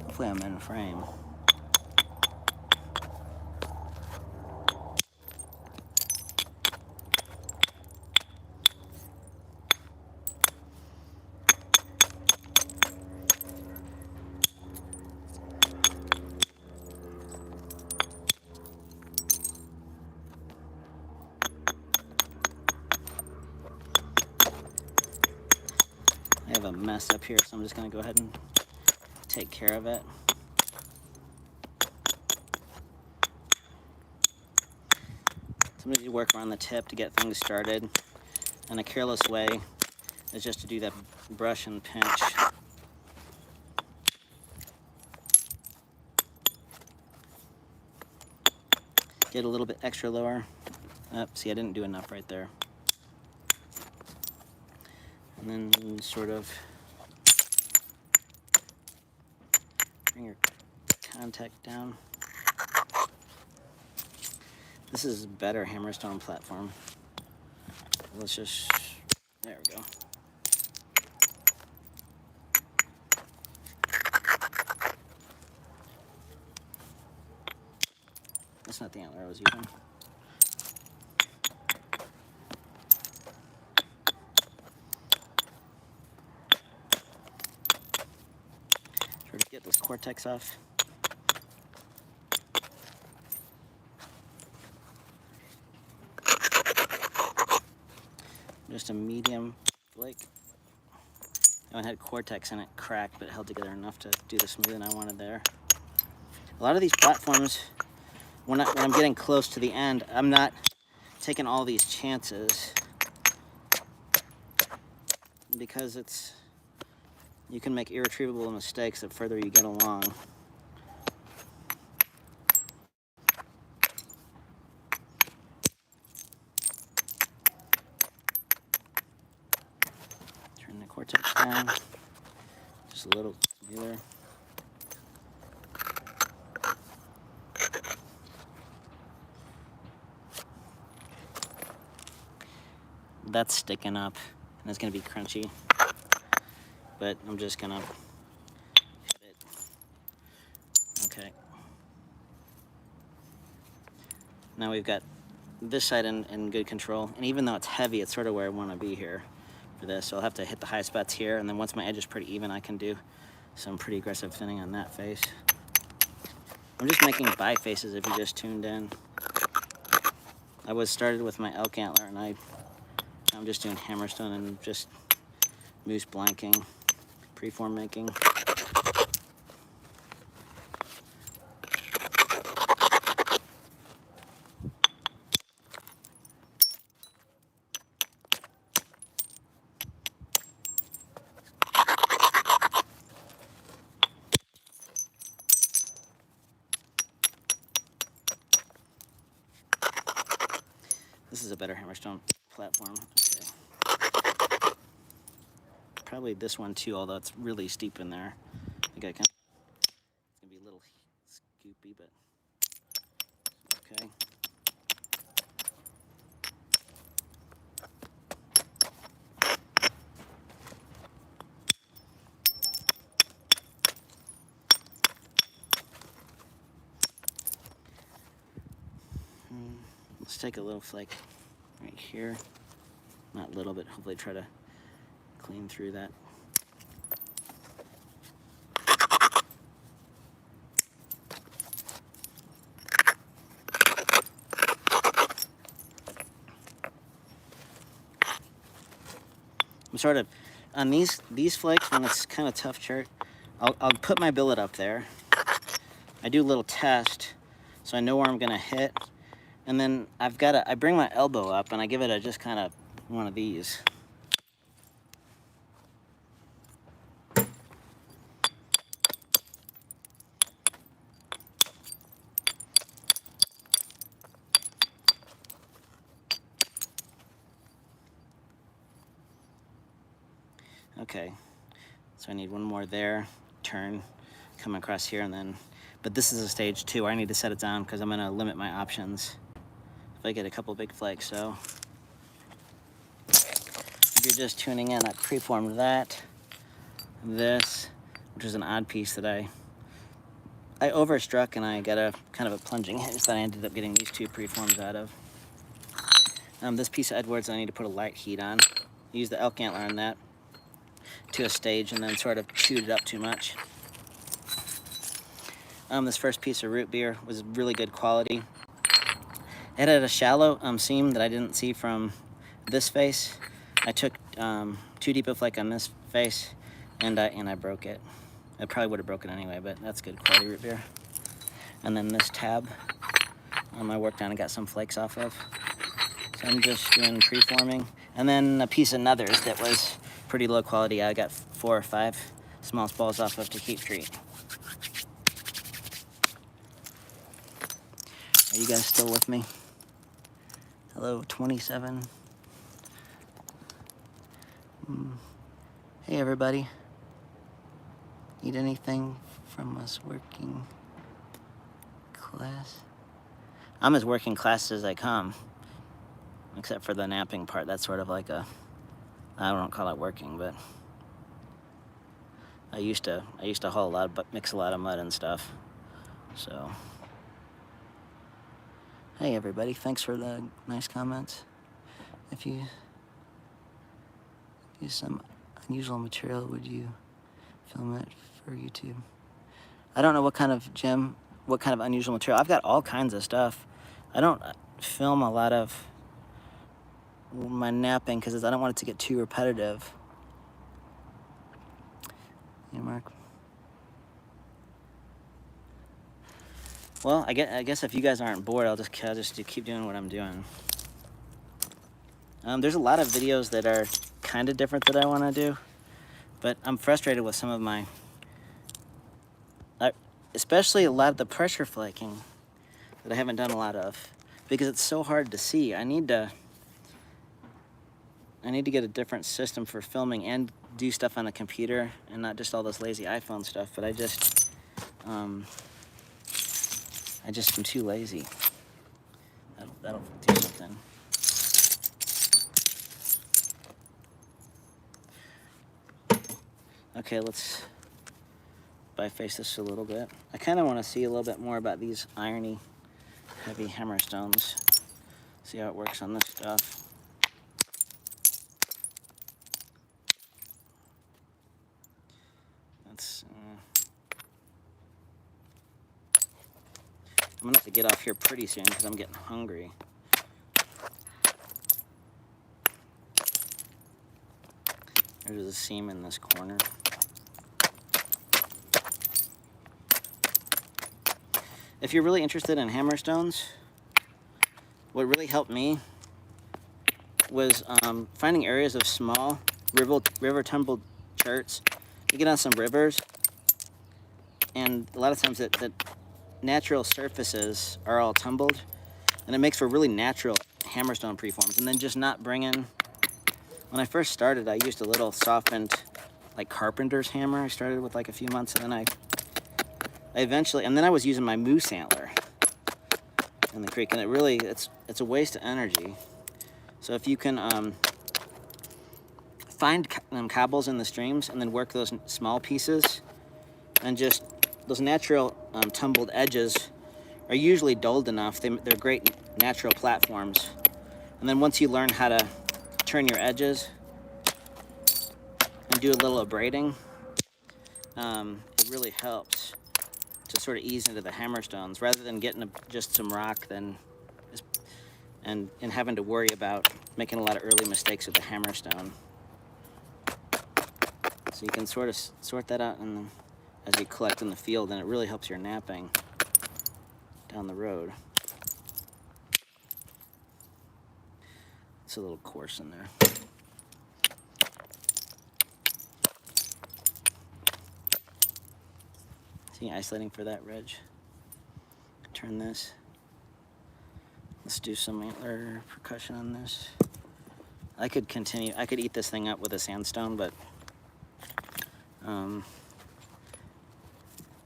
Hopefully I'm in frame. I have a mess up here, so I'm just gonna go ahead and take care of it. Sometimes you work around the tip to get things started, and a careless way is just to do that brush and pinch. Get a little bit extra lower. Oh, see, I didn't do enough right there. And then sort of bring your contact down. This is a better hammerstone platform. Let's just, there we go. That's not the antler I was using. Try to get this cortex off. Just a medium flake. That one had cortex in it, cracked, but it held together enough to do the smoothing I wanted there. A lot of these platforms, when I'm getting close to the end, I'm not taking all these chances because you can make irretrievable mistakes the further you get along. Turn the cortex down, just a little smoother. That's sticking up, and it's gonna be crunchy, but I'm just gonna hit it. Okay. Now we've got this side in good control, and even though it's heavy, it's sort of where I wanna be here for this. So I'll have to hit the high spots here, and then once my edge is pretty even, I can do some pretty aggressive thinning on that face. I'm just making bifaces if you just tuned in. I was started with my elk antler, and I'm just doing hammerstone and just moose blanking, preform making. This is a better hammerstone platform. Okay. Probably this one too, although it's really steep in there. I think it's gonna be a little scoopy, but okay. Let's take a little flake right here. Not little, but hopefully try to clean through that. I'm sort of, on these flakes, when it's kind of tough chart, I'll put my billet up there. I do a little test so I know where I'm gonna hit. And then I bring my elbow up and I give it a just kind of one of these. Okay, so I need one more there, turn, come across here, and then, but this is a stage 2. I need to set it down because I'm gonna limit my options if I get a couple big flakes. So if you're just tuning in, I preformed this, which is an odd piece that I overstruck, and I got a kind of a plunging hinge that I ended up getting these 2 preforms out of. This piece of Edwards I need to put a light heat on. Use the elk antler on that to a stage and then sort of chewed it up too much. This first piece of root beer was really good quality. It had a shallow seam that I didn't see from this face. I took too deep a flake on this face and I broke it. I probably would have broken it anyway, but that's good quality root beer. And then this tab I worked on and got some flakes off of. So I'm just doing preforming. And then a piece of Nuthers that was pretty low quality. I got 4 or 5 small balls off of to keep treat. Are you guys still with me? Hello, 27. Hey everybody. Need anything from us working class? I'm as working class as I come, except for the napping part. That's sort of like a, I don't call it working, but I used to haul a lot, but mix a lot of mud and stuff. So, hey everybody, thanks for the nice comments. If you use some unusual material, would you film it for YouTube? I don't know what kind of unusual material. I've got all kinds of stuff. I don't film a lot of my napping because I don't want it to get too repetitive. Yeah, Mark. Well, I guess if you guys aren't bored, I'll just keep doing what I'm doing. There's a lot of videos that are kind of different that I want to do, but I'm frustrated with some of my, especially a lot of the pressure flaking that I haven't done a lot of because it's so hard to see. I need to get a different system for filming and do stuff on a computer and not just all this lazy iPhone stuff, but I just am too lazy. That'll do something. Okay, let's biface this a little bit. I kind of want to see a little bit more about these irony heavy hammerstones. See how it works on this stuff. I'm gonna have to get off here pretty soon because I'm getting hungry. There's a seam in this corner. If you're really interested in hammerstones, what really helped me was finding areas of small river tumbled cherts. You get on some rivers, and a lot of times the natural surfaces are all tumbled, and it makes for really natural hammerstone preforms. And then just not bring in, when I first started, I used a little softened, like carpenter's hammer. I started with like a few months, and then I eventually, and then I was using my moose antler in the creek, and it's a waste of energy. So if you can find cobbles in the streams and then work those small pieces, and just those natural tumbled edges are usually dulled enough. They're great natural platforms. And then once you learn how to turn your edges and do a little abrading, it really helps to sort of ease into the hammerstones rather than getting just some rock and having to worry about making a lot of early mistakes with the hammerstone. So you can sort that out in as you collect in the field, and it really helps your knapping down the road. It's a little coarse in there. See, isolating for that ridge. Turn this. Let's do some antler percussion on this. I could continue, I could eat this thing up with a sandstone, but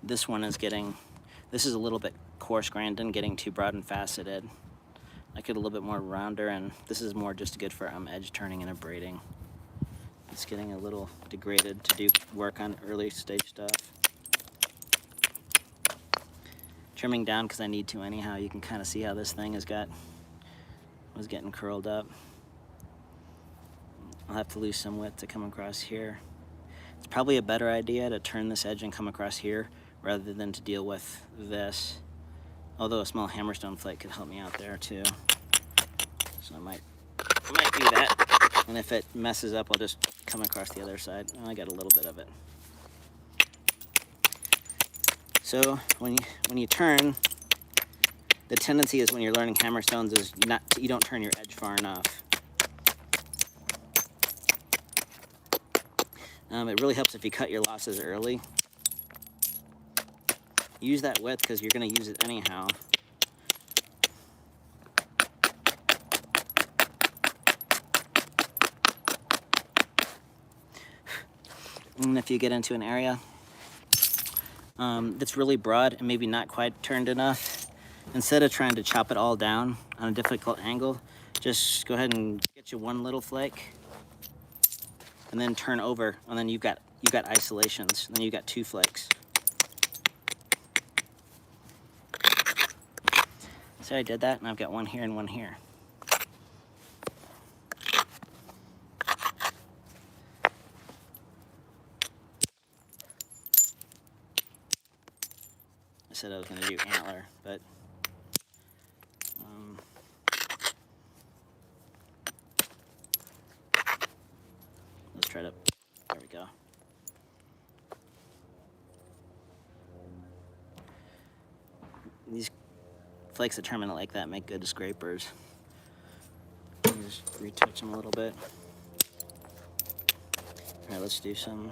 this one is getting, this is a little bit coarse grained and getting too broad and faceted. I could a little bit more rounder, and this is more just good for edge turning and abrading. It's getting a little degraded to do work on early stage stuff. Trimming down because I need to anyhow. You can kind of see how this thing was getting curled up. I'll have to lose some width to come across here. It's probably a better idea to turn this edge and come across here rather than to deal with this. Although a small hammerstone flake could help me out there too. So I might do that. And if it messes up, I'll just come across the other side. Oh, I got a little bit of it. So when you turn, the tendency is when you're learning hammerstones is you don't turn your edge far enough. It really helps if you cut your losses early. Use that width because you're going to use it anyhow. And if you get into an area that's really broad and maybe not quite turned enough, instead of trying to chop it all down on a difficult angle, just go ahead and get you one little flake and then turn over, and then you've got isolations, and then you've got two flakes. So I did that, and I've got one here and one here. I said I was going to do antler, but let's try to, there we go. These flakes that terminate like that make good scrapers. Just retouch them a little bit. All right, let's do some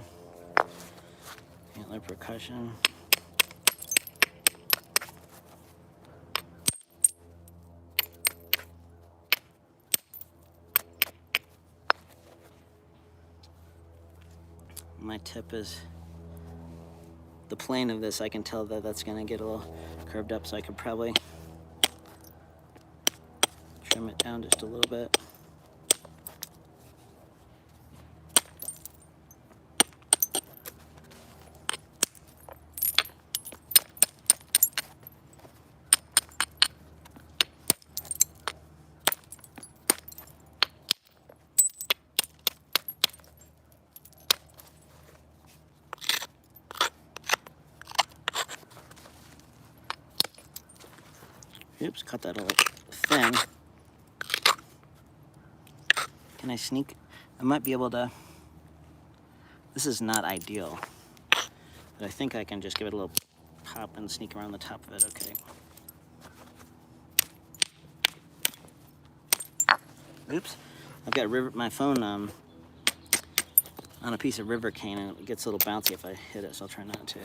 antler percussion. My tip is the plane of this. I can tell that that's going to get a little curved up, so I could probably trim it down just a little bit. Oops, cut that a little thin. Can I sneak? I might be able to. This is not ideal, but I think I can just give it a little pop and sneak around the top of it. Okay. Oops, I've got my phone on a piece of river cane, and it gets a little bouncy if I hit it, so I'll try not to.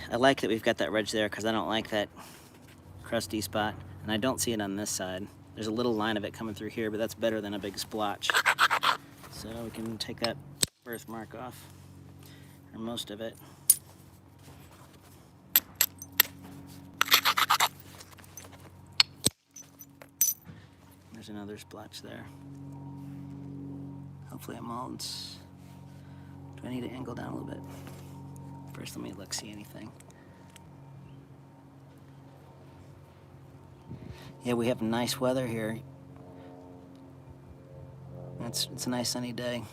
I like that we've got that ridge there because I don't like that crusty spot, and I don't see it on this side. There's a little line of it coming through here, but that's better than a big splotch. So we can take that birthmark off, or most of it. There's another splotch there. Hopefully I'm all. Do I need to angle down a little bit? First, let me look, see anything. Yeah, we have nice weather here. It's a nice sunny day.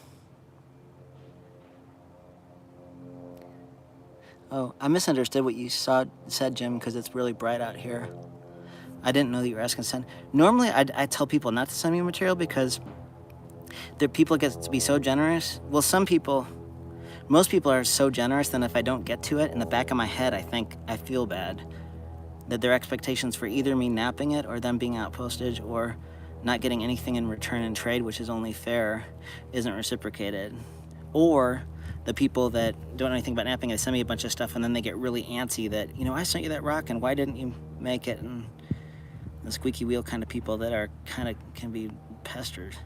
Oh, I misunderstood what you said, Jim, because it's really bright out here. I didn't know that you were asking to send. Normally, I tell people not to send me material because people get to be so generous. Well, most people are so generous that if I don't get to it, in the back of my head, I feel bad. That their expectations for either me napping it or them being out postage or not getting anything in return in trade, which is only fair, isn't reciprocated. Or the people that don't know anything about napping, they send me a bunch of stuff and then they get really antsy that, I sent you that rock and why didn't you make it? And the squeaky wheel kind of people that are can be pestered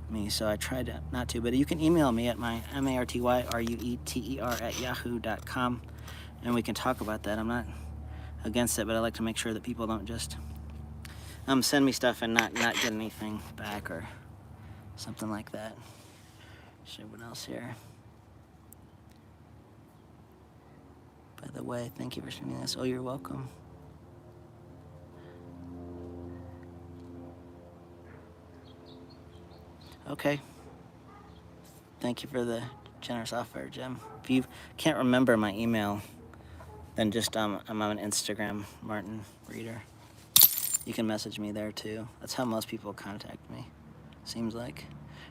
me, so I tried not to. But you can email me at my martyrueter@yahoo.com and we can talk about that. I'm not against it, but I like to make sure that people don't just send me stuff and not get anything back or something like that. Show what else here. By the way, thank you for streaming this. Oh, you're welcome. Okay. Thank you for the generous offer, Jim. If you can't remember my email, then just I'm on Instagram, Martin Reader. You can message me there too. That's how most people contact me, seems like.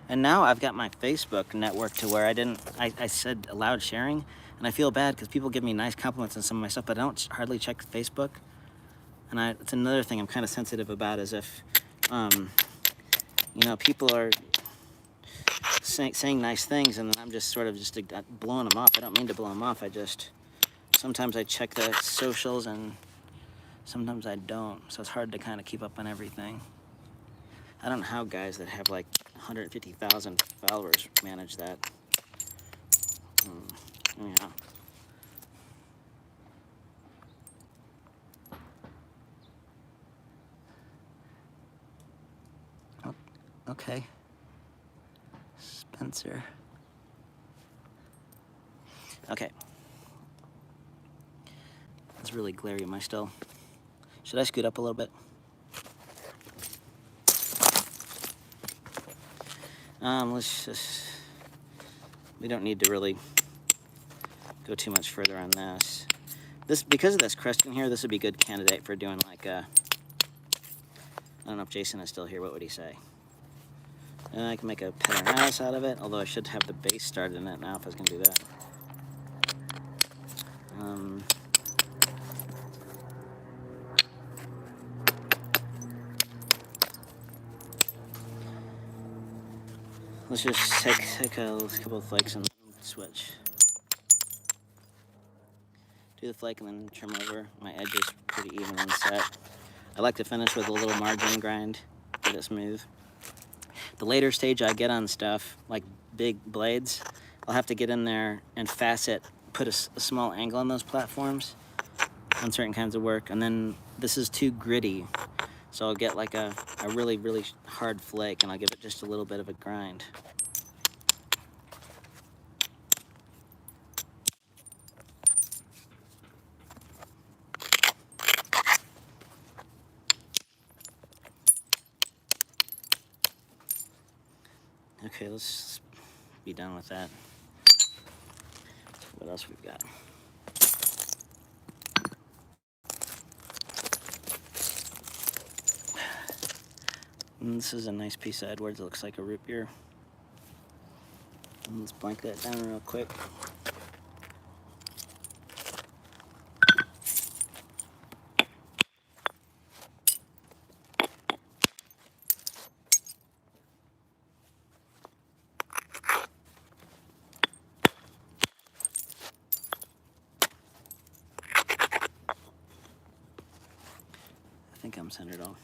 And now I've got my Facebook network to where I said allowed sharing, and I feel bad because people give me nice compliments on some of my stuff, but I don't hardly check Facebook. And it's another thing I'm kind of sensitive about is if, people are saying nice things and then I'm just sort of just blowing them off. I don't mean to blow them off. Sometimes I check the socials and sometimes I don't. So it's hard to kind of keep up on everything. I don't know how guys that have like 150,000 followers manage that. Yeah. Okay. Spencer. Okay. It's really glary. Am I still? Should I scoot up a little bit? We don't need to really go too much further on this. Because of this crest in here, this would be a good candidate for doing like I don't know if Jason is still here, what would he say? And I can make a pattern house out of it, although I should have the base started in it now if I was going to do that. Let's just take a couple of flakes and switch. Do the flake and then trim over. My edge is pretty even and set. I like to finish with a little margarine grind, get it smooth. The later stage I get on stuff, like big blades, I'll have to get in there and facet, put a small angle on those platforms on certain kinds of work. And then this is too gritty, so I'll get like a really, really hard flake and I'll give it just a little bit of a grind. Okay, let's be done with that. What else we've got? And this is a nice piece of Edwards. It looks like a root beer. And let's blank that down real quick. I think I'm centered off.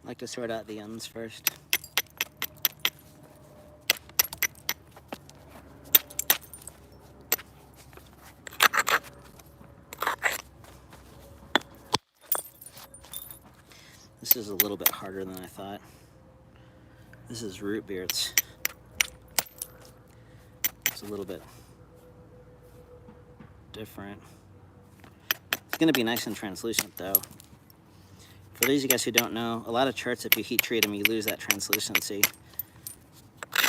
I like to sort out the ends first. This is a little bit harder than I thought. This is root beer. It's a little bit different. It's going to be nice and translucent though. For those of you guys who don't know, a lot of charts, if you heat treat them, you lose that translucency.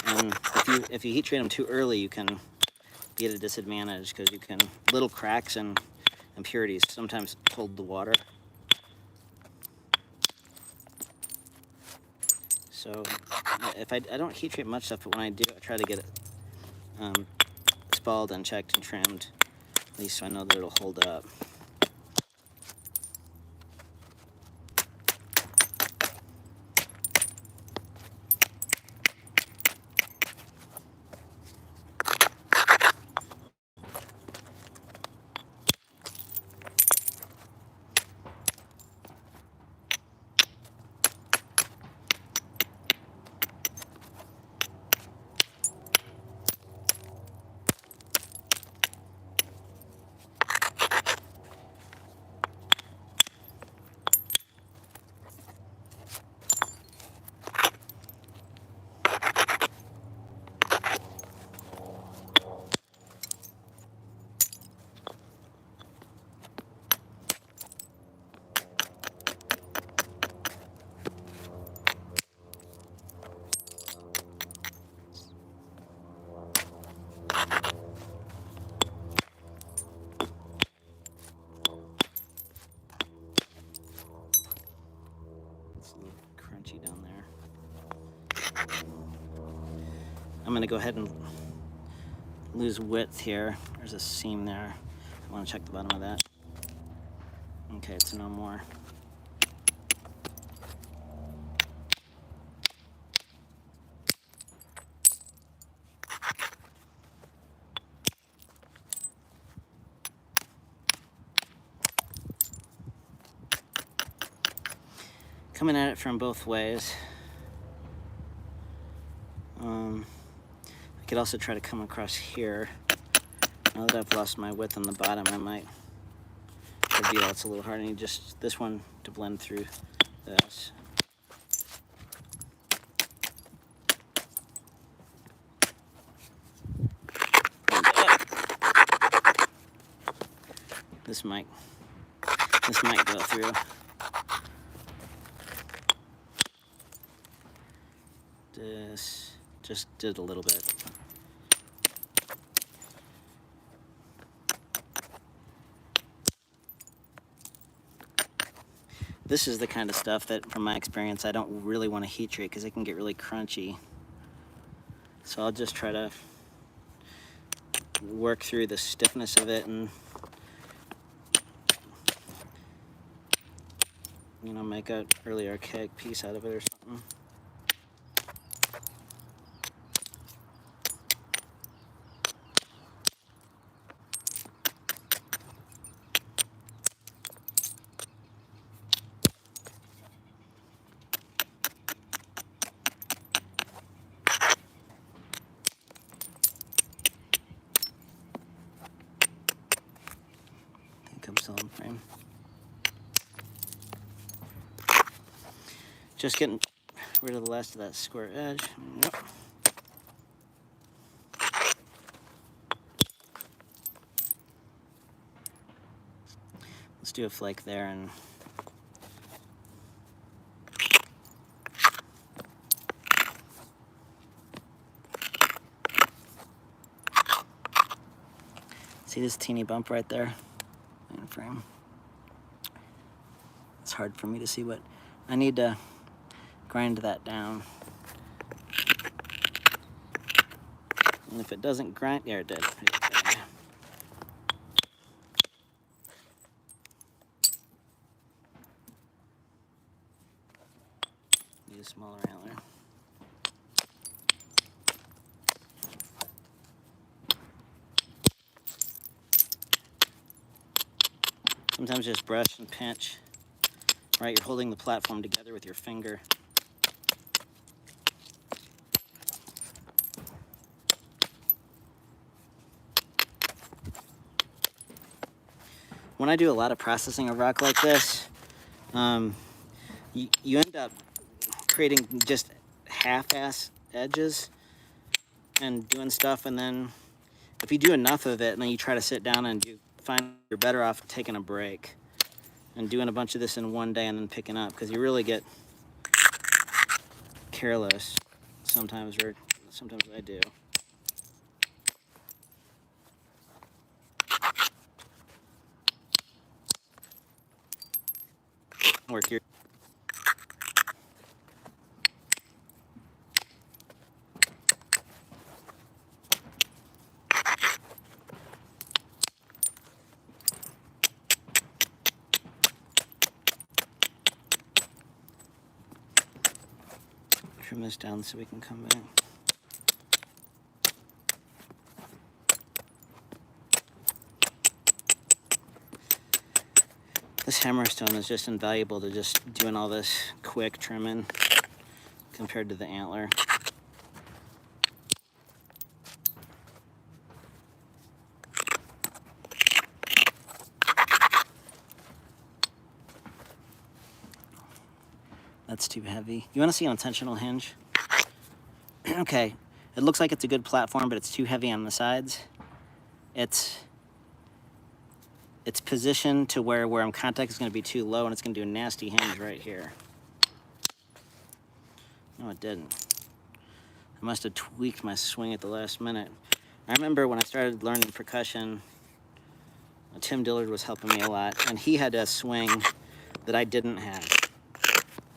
And if you heat treat them too early, you can be at a disadvantage because little cracks and impurities sometimes hold the water. So if I don't heat treat much stuff, but when I do, I try to get it spalled and checked and trimmed, at least so I know that it'll hold up. Down there. I'm going to go ahead and lose width here. There's a seam there. I want to check the bottom of that. Okay, it's no more. Coming at it from both ways. I could also try to come across here. Now that I've lost my width on the bottom, I might reveal it's a little hard. I need just this one to blend through this. This might go through. This just did a little bit. This is the kind of stuff that, from my experience, I don't really want to heat treat because it can get really crunchy. So I'll just try to work through the stiffness of it and, you know, make a really archaic piece out of it or something. I'm still in frame. Just getting rid of the last of that square edge. Yep. Let's do a flake there and see this teeny bump right there in frame. It's hard for me to see what I need to grind that down. And if it doesn't grind, there it did. Need a smaller antler. Sometimes just brush and pinch. Right, you're holding the platform together with your finger. When I do a lot of processing of rock like this, you end up creating just half-ass edges and doing stuff, and then if you do enough of it and then you try to sit down and find you're better off taking a break and doing a bunch of this in one day and then picking up, because you really get careless sometimes, or sometimes I do. Work your trim this down so we can come back. This hammerstone is just invaluable to just doing all this quick trimming compared to the antler. That's too heavy. You want to see an intentional hinge? Okay, it looks like it's a good platform, but it's too heavy on the sides. It's positioned to where contact is going to be too low, and it's going to do a nasty hinge right here. No, it didn't. I must have tweaked my swing at the last minute. I remember when I started learning percussion, Tim Dillard was helping me a lot, and he had a swing that I didn't have.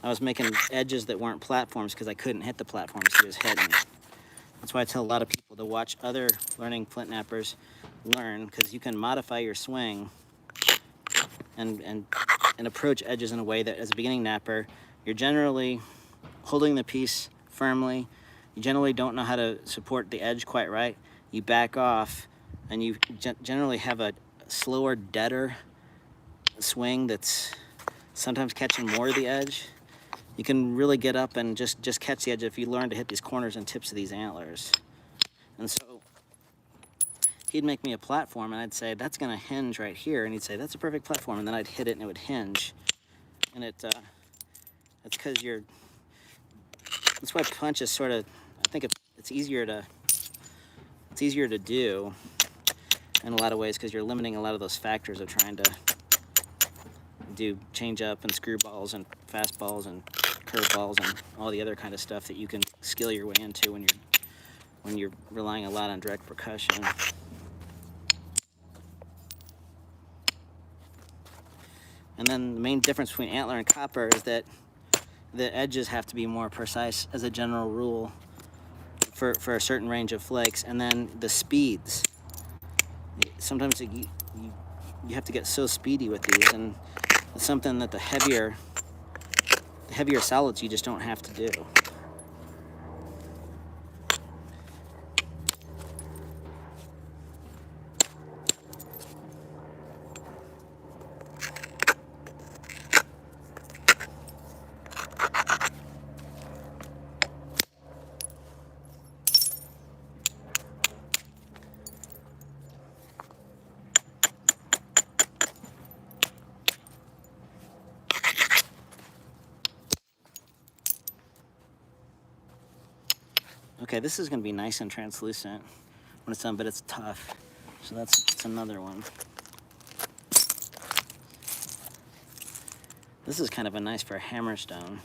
I was making edges that weren't platforms because I couldn't hit the platforms he was hitting. That's why I tell a lot of people to watch other learning flint knappers learn, because you can modify your swing and approach edges in a way that, as a beginning napper, you're generally holding the piece firmly. You generally don't know how to support the edge quite right. You back off, and you generally have a slower, deader swing that's sometimes catching more of the edge. You can really get up and just catch the edge if you learn to hit these corners and tips of these antlers. And so he'd make me a platform, and I'd say, that's going to hinge right here. And he'd say, that's a perfect platform. And then I'd hit it, and it would hinge. And that's because that's why punch is sort of, I think it's easier to do in a lot of ways, because you're limiting a lot of those factors of trying to do change up and screw balls and fastballs and curveballs and all the other kind of stuff that you can skill your way into when you're relying a lot on direct percussion. And then the main difference between antler and copper is that the edges have to be more precise as a general rule for a certain range of flakes, and then the speeds. Sometimes you have to get so speedy with these, and it's something that the heavier solids you just don't have to do. Okay, this is going to be nice and translucent when it's done, but it's tough. So that's another one. This is kind of a nice for a hammerstone,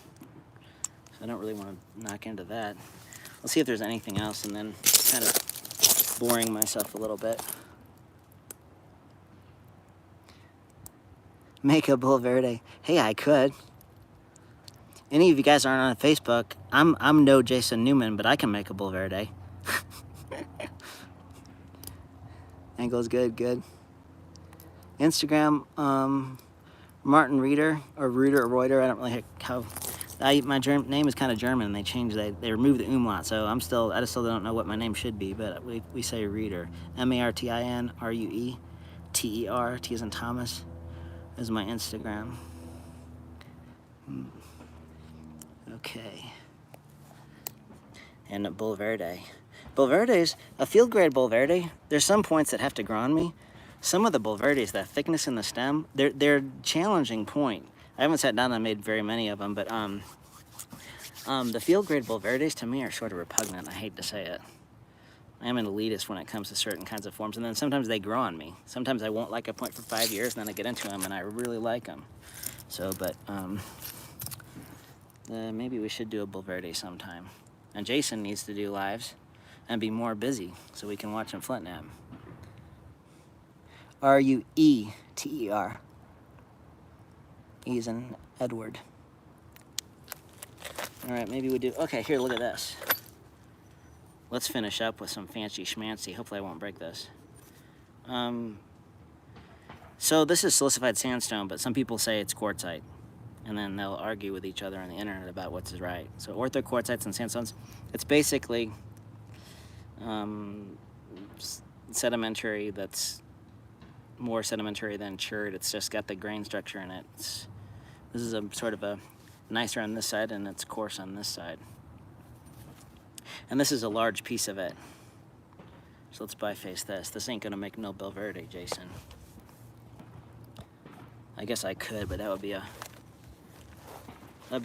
so I don't really want to knock into that. Let's see if there's anything else, and then kind of boring myself a little bit. Make a Bull Verde. Hey, I could. Any of you guys aren't on Facebook, I'm no Jason Newman, but I can make a Bull Verde. Angle's good. Instagram, Martin Reeder, or Reuter or Reuter, I don't really how. My name is kind of German, and they removed the umlaut, so I just still don't know what my name should be, but we say Reeder. MartinRueter, Ter, T as in Thomas, is my Instagram. Okay. And a Bull Verde. Bull Verdes, a field grade Bull Verde, there's some points that have to grow on me. Some of the Bull Verdes, that thickness in the stem, they're challenging point. I haven't sat down and made very many of them, but the field grade Bull Verdes to me are sort of repugnant. I hate to say it. I am an elitist when it comes to certain kinds of forms, and then sometimes they grow on me. Sometimes I won't like a point for 5 years, and then I get into them, and I really like them. So, but maybe we should do a Bulverde sometime. And Jason needs to do lives and be more busy so we can watch him flint nap. R-U-E-T-E-R. E is in Edward. All right, maybe we do. Okay, here, look at this. Let's finish up with some fancy schmancy. Hopefully I won't break this. So this is silicified sandstone, but some people say it's quartzite. And then they'll argue with each other on the internet about what's right. So orthoquartzites and sandstones, it's basically sedimentary that's more sedimentary than chert. It's just got the grain structure in it. This is a sort of a nicer on this side, and it's coarse on this side. And this is a large piece of it. So let's biface this. This ain't gonna make no Bulverde, Jason. I guess I could, but that'd be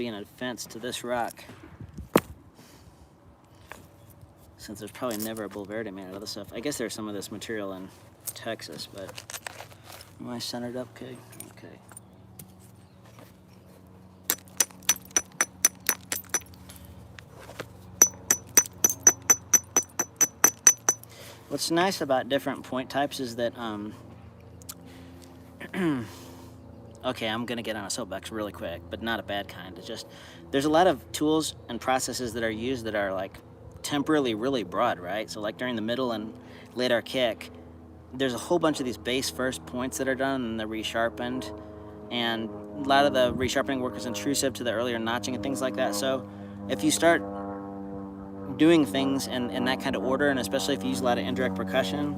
an offense to this rock. Since there's probably never a Bulverde made out of this stuff. I guess there's some of this material in Texas, but am I centered up? Okay. Okay. What's nice about different point types is that, okay, I'm gonna get on a soapbox really quick, but not a bad kind. It's just, there's a lot of tools and processes that are used that are like temporally really broad, right? So like during the middle and late archaic, there's a whole bunch of these base first points that are done and they're resharpened. And a lot of the resharpening work is intrusive to the earlier notching and things like that. So if you start doing things in that kind of order, and especially if you use a lot of indirect percussion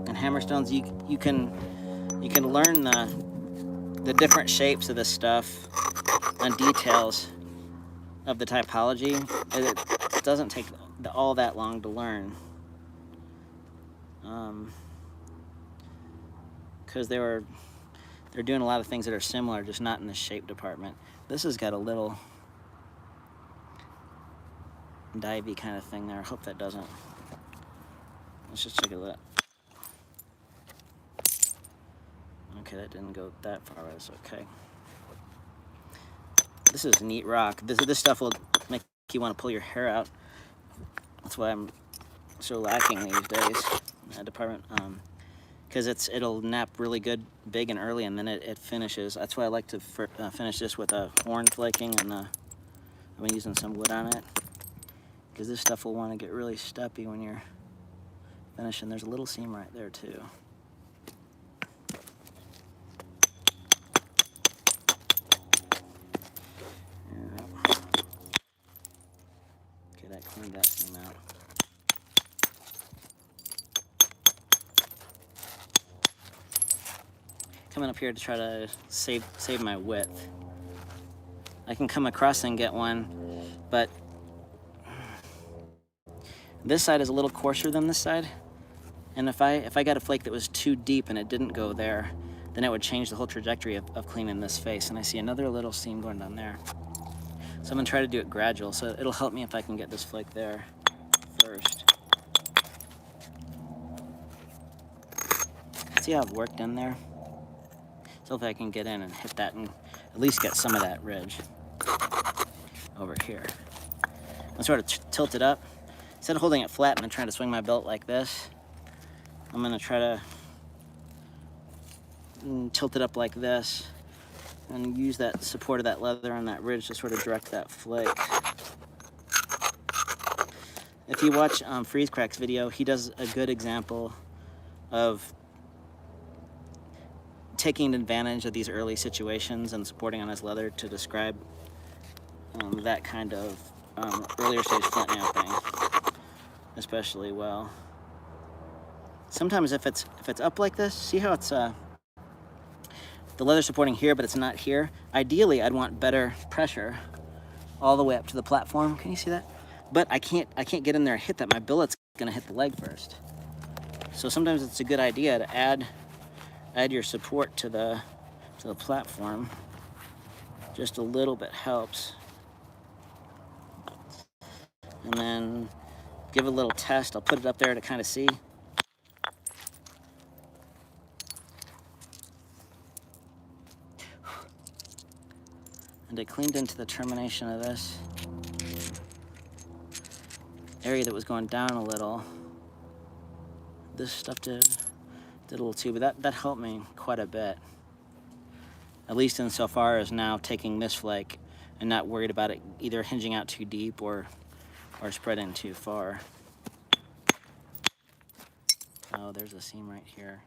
and hammerstones, you can learn the different shapes of this stuff and details of the typology. It doesn't take all that long to learn, because they're doing a lot of things that are similar, just not in the shape department. This has got a little divey kind of thing there. I hope that doesn't. Let's just check it out. Okay, that didn't go that far. That's okay. This is a neat rock. This stuff will make you want to pull your hair out. That's why I'm so lacking these days in that department. Because it'll nap really good, big and early, and then it finishes. That's why I like to finish this with a horn flaking, and I've been using some wood on it. Because this stuff will want to get really steppy when you're finishing. There's a little seam right there too. Okay, that cleaned that seam out. Coming up here to try to save my width. I can come across and get one, but this side is a little coarser than this side, and if I got a flake that was too deep and it didn't go there, then it would change the whole trajectory of cleaning this face. And I see another little seam going down there. So I'm gonna try to do it gradual, so it'll help me if I can get this flake there first. See how I've worked in there? So if I can get in and hit that and at least get some of that ridge over here. I'm sort of tilt it up. Instead of holding it flat and trying to swing my belt like this, I'm gonna try to tilt it up like this and use that support of that leather on that ridge to sort of direct that flake. If you watch Freeze Crack's video, he does a good example of taking advantage of these early situations and supporting on his leather to describe that kind of earlier stage flint napping especially well. Sometimes if it's up like this, see how it's the leather supporting here, but it's not here. Ideally, I'd want better pressure all the way up to the platform. Can you see that? But I can't get in there and hit that. My billet's gonna hit the leg first. So sometimes it's a good idea to add your support to the platform. Just a little bit helps. And then give it a little test. I'll put it up there to kind of see. And it cleaned into the termination of this area that was going down a little. This stuff did a little too, but that helped me quite a bit. At least insofar as now taking this flake and not worried about it either hinging out too deep or spreading too far. Oh, there's a seam right here.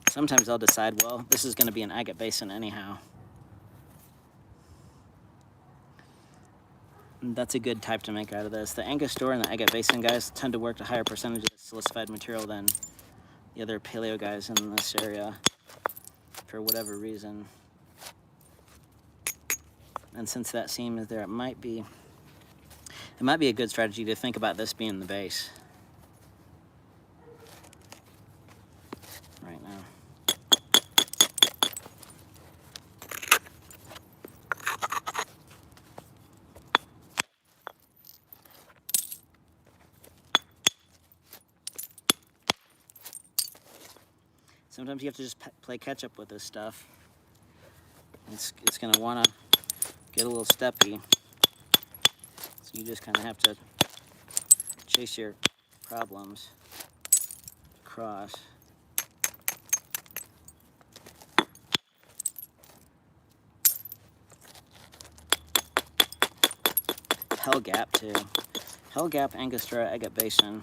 Sometimes I'll decide, well, this is going to be an agate basin anyhow. And that's a good type to make out of this. The Angostura and the agate basin guys tend to work a higher percentage of silicified material than the other paleo guys in this area for whatever reason. And since that seam is there, it might be a good strategy to think about this being the base right now. Sometimes you have to just play catch up with this stuff. It's going to want to get a little steppy. So you just kind of have to chase your problems across. Hell Gap too. Hell Gap, Angostura, agate basin.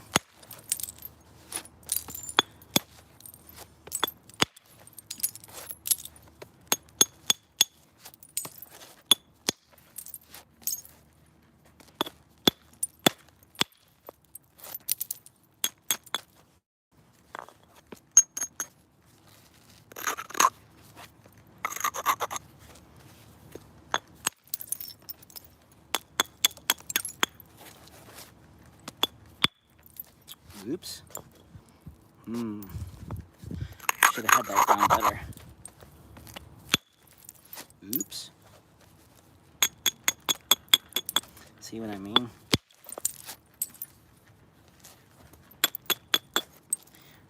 Oops. Should have had that down better. Oops. See what I mean?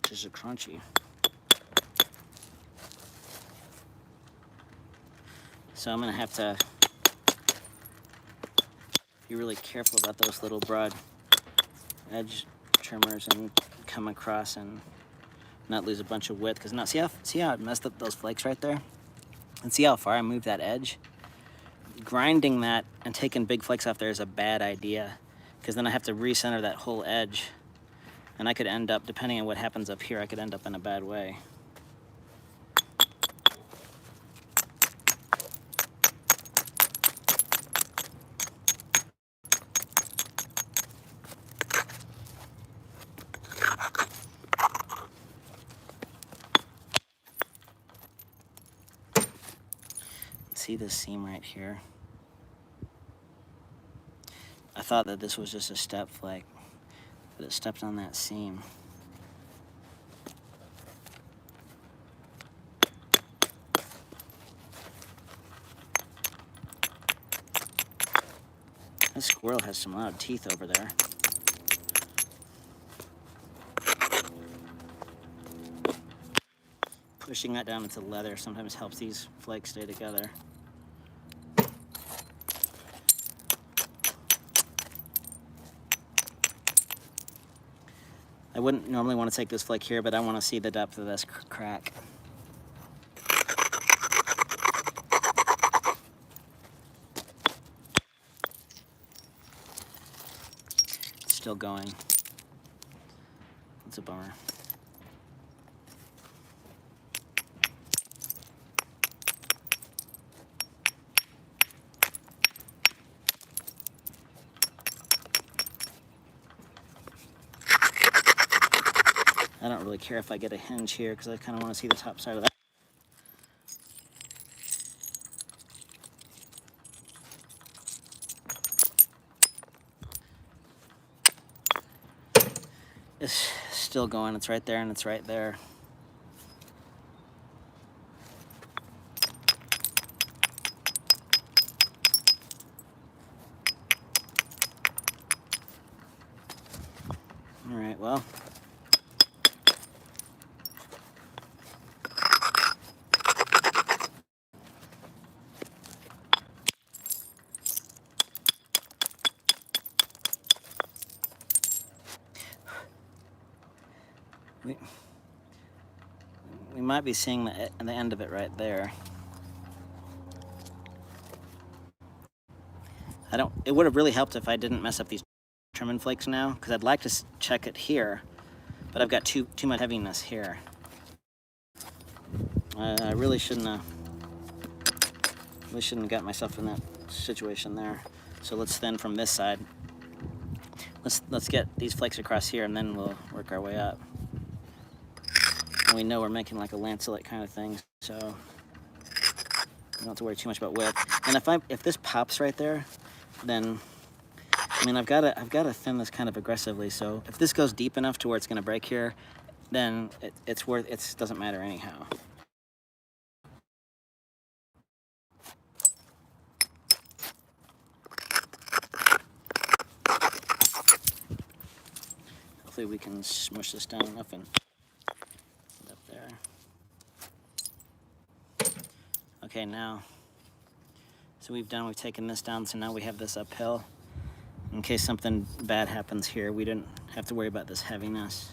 Just a crunchy. So I'm gonna have to be really careful about those little broad edge trimmers and come across and not lose a bunch of width. Because now see how it messed up those flakes right there, and see how far I moved that edge. Grinding that and taking big flakes off there is a bad idea, because then I have to recenter that whole edge, and I could end up, depending on what happens up here, I could end up in a bad way. See this seam right here? I thought that this was just a step flake, but it stepped on that seam. This squirrel has some loud teeth over there. Pushing that down into leather sometimes helps these flakes stay together. I wouldn't normally want to take this flake here, but I want to see the depth of this crack. It's still going. It's a bummer. I don't really care if I get a hinge here, because I kind of want to see the top side of that. It's still going. It's right there and it's right there. All right, well. We might be seeing the end of it right there. It would have really helped if I didn't mess up these trim flakes now, because I'd like to check it here, but I've got too much heaviness here. I really shouldn't have got myself in that situation there. So let's then from this side, let's get these flakes across here, and then we'll work our way up. And we know we're making like a lanceolate kind of thing, so we don't have to worry too much about width. And if this pops right there, then I mean I've got to thin this kind of aggressively. So if this goes deep enough to where it's going to break here, then it doesn't matter anyhow. Hopefully we can smush this down enough and put it up there. Okay, now, so we've taken this down, so now we have this uphill. In case something bad happens here, we didn't have to worry about this heaviness.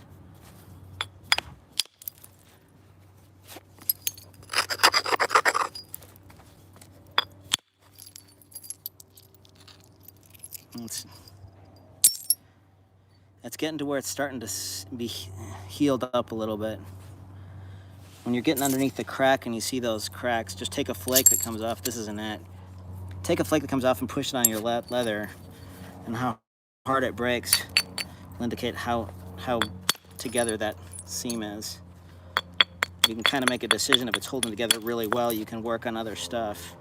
It's getting to where it's starting to be healed up a little bit. When you're getting underneath the crack and you see those cracks, just take a flake that comes off. This isn't it. Take a flake that comes off and push it on your leather, and how hard it breaks will indicate how together that seam is. You can kind of make a decision if it's holding together really well. You can work on other stuff.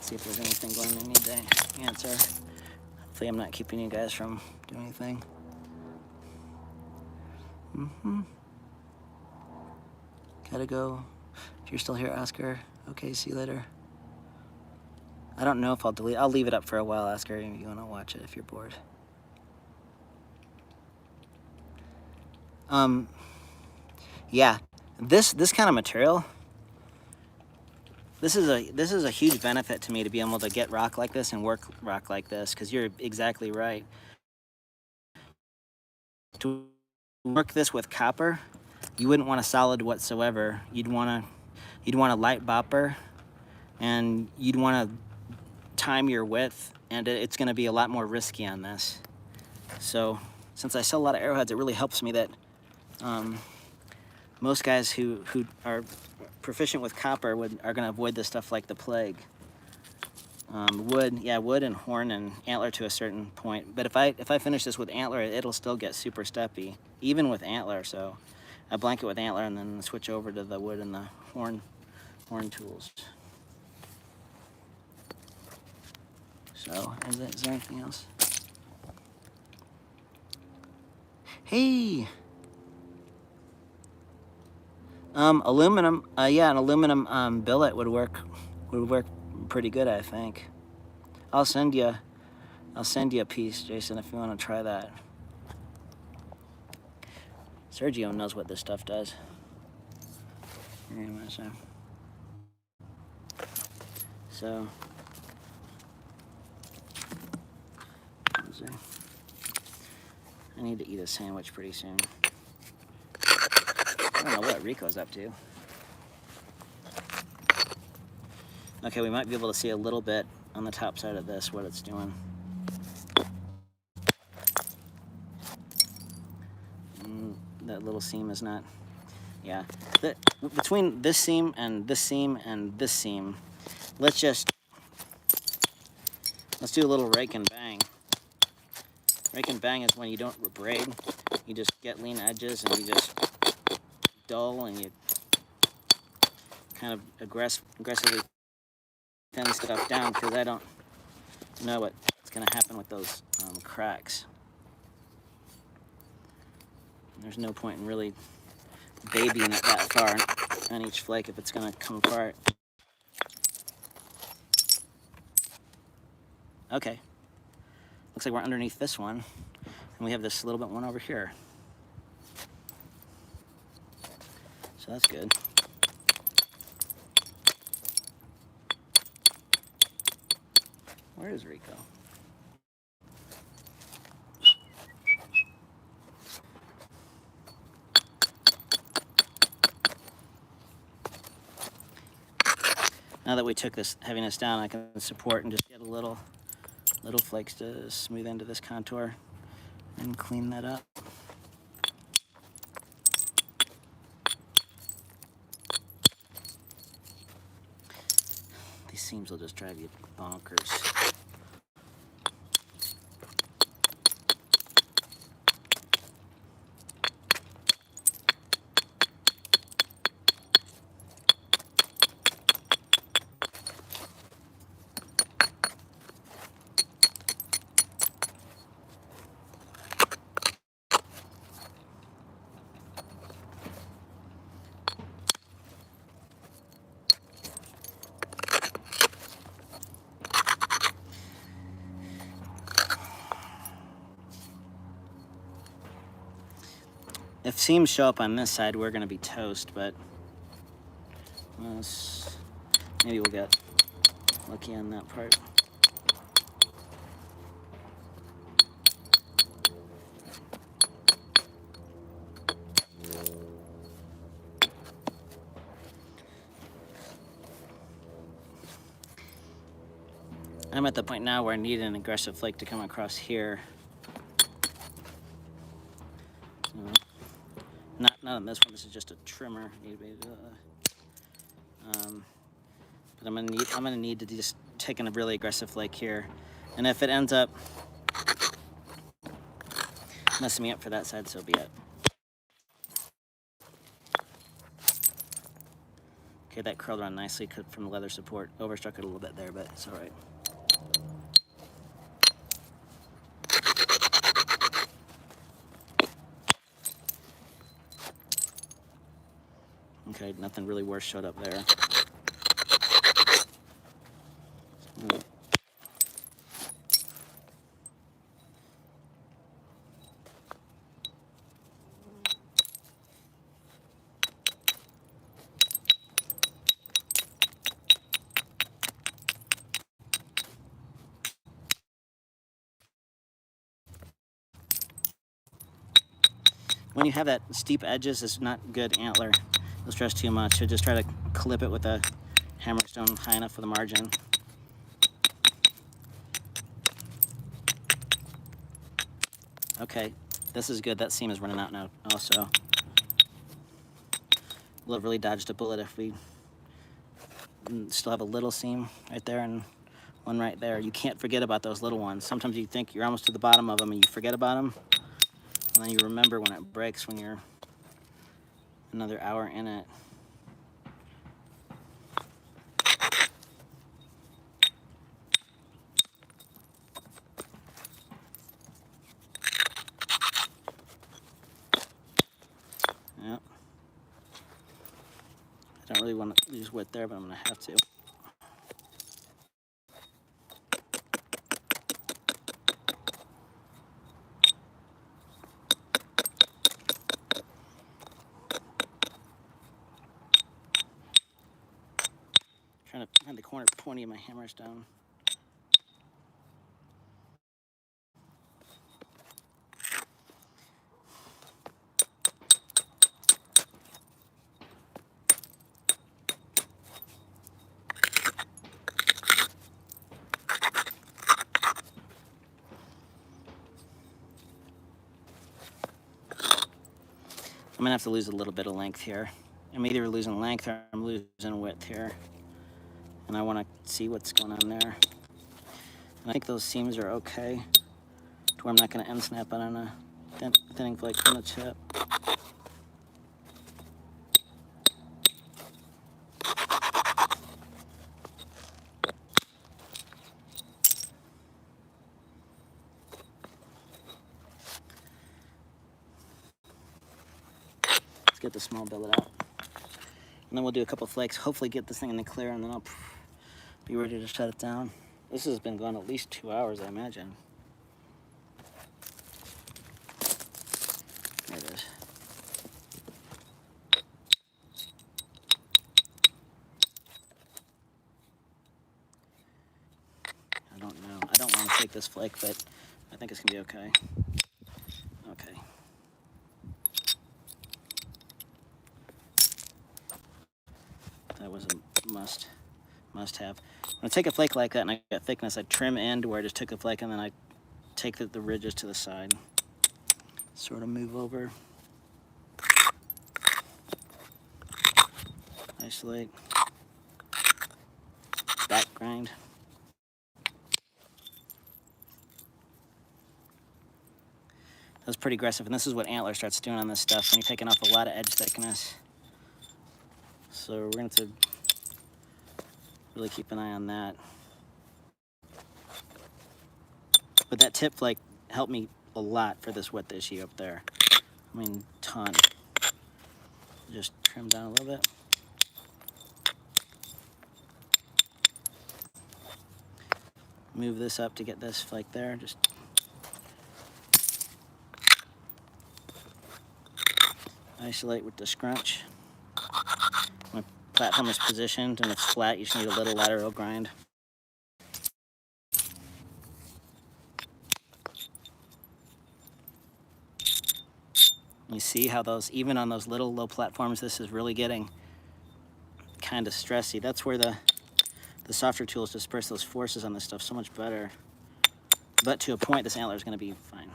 See if there's anything going they need to answer. Hopefully I'm not keeping you guys from doing anything. Gotta go. If you're still here, Oscar. Okay, see you later. I don't know if I'll delete. I'll leave it up for a while, Oscar, if you want to watch it if you're bored. Yeah, this kind of material. This is a huge benefit to me, to be able to get rock like this and work rock like this, because you're exactly right. To work this with copper, you wouldn't want a solid whatsoever. You'd want a light bopper, and you'd want to time your width, and it's going to be a lot more risky on this. So since I sell a lot of arrowheads, it really helps me that most guys who are proficient with copper are going to avoid this stuff like the plague. Wood and horn and antler to a certain point. But if I finish this with antler, it'll still get super steppy, even with antler. So I blanket with antler and then switch over to the wood and the horn tools. So is there anything else? Hey. Aluminum, yeah, an aluminum billet would work pretty good, I think. I'll send you a piece, Jason, if you want to try that. Sergio knows what this stuff does. Anyway, so I need to eat a sandwich pretty soon. I don't know what Rico's up to. Okay, we might be able to see a little bit on the top side of this what it's doing. That little seam is not, yeah. Between this seam and this seam and this seam, let's do a little rake and bang. Rake and bang is when you don't braid. You just get lean edges and you just dull, and you kind of aggressively thin stuff down, because I don't know what's going to happen with those cracks. There's no point in really babying it that far on each flake if it's going to come apart. Okay. Looks like we're underneath this one, and we have this little bit one over here. So that's good. Where is Rico? Now that we took this heaviness down, I can support and just get a little flakes to smooth into this contour and clean that up. These seams will just drive you bonkers. If seams show up on this side, we're going to be toast, but maybe we'll get lucky on that part. I'm at the point now where I need an aggressive flake to come across here. Not on this one. This is just a trimmer. But I'm gonna need to just take in a really aggressive flake here, and if it ends up messing me up for that side, so be it. Okay, that curled around nicely from the leather support. Overstruck it a little bit there, but it's all right. Okay, nothing really worse showed up there. When you have that steep edges, it's not good antler. You'll stress too much. So just try to clip it with a hammerstone high enough for the margin. Okay, this is good. That seam is running out now also. We'll have really dodged a bullet if we still have a little seam right there and one right there. You can't forget about those little ones. Sometimes you think you're almost to the bottom of them and you forget about them. And then you remember when it breaks when you're another hour in it. Yep. I don't really want to lose width there, but I'm going to have to. Trying to find the corner pointy of my hammerstone. I'm gonna have to lose a little bit of length here. I'm either losing length or I'm losing width here. And I wanna see what's going on there. And I think those seams are okay to where I'm not gonna end snap it on a thinning flake from the chip. Let's get the small billet out. And then we'll do a couple flakes, hopefully get this thing in the clear, and then I'll be ready to shut it down. This has been going at least 2 hours, I imagine. There it is. I don't know. I don't want to take this flake, but I think it's going to be okay. Okay. That was a must have. When I take a flake like that and I get thickness, I trim end where I just took a flake, and then I take the ridges to the side. Sort of move over. Isolate. Back grind. That's pretty aggressive, and this is what antler starts doing on this stuff when you're taking off a lot of edge thickness. So we're going to really keep an eye on that. But that tip flake helped me a lot for this width issue up there. I mean, ton. Just trim down a little bit. Move this up to get this flake there. Just isolate with the scrunch. My platform is positioned and it's flat. You just need a little lateral grind. You see how those, even on those little low platforms, this is really getting kind of stressy. That's where the softer tools disperse those forces on this stuff so much better. But to a point, this antler is going to be fine.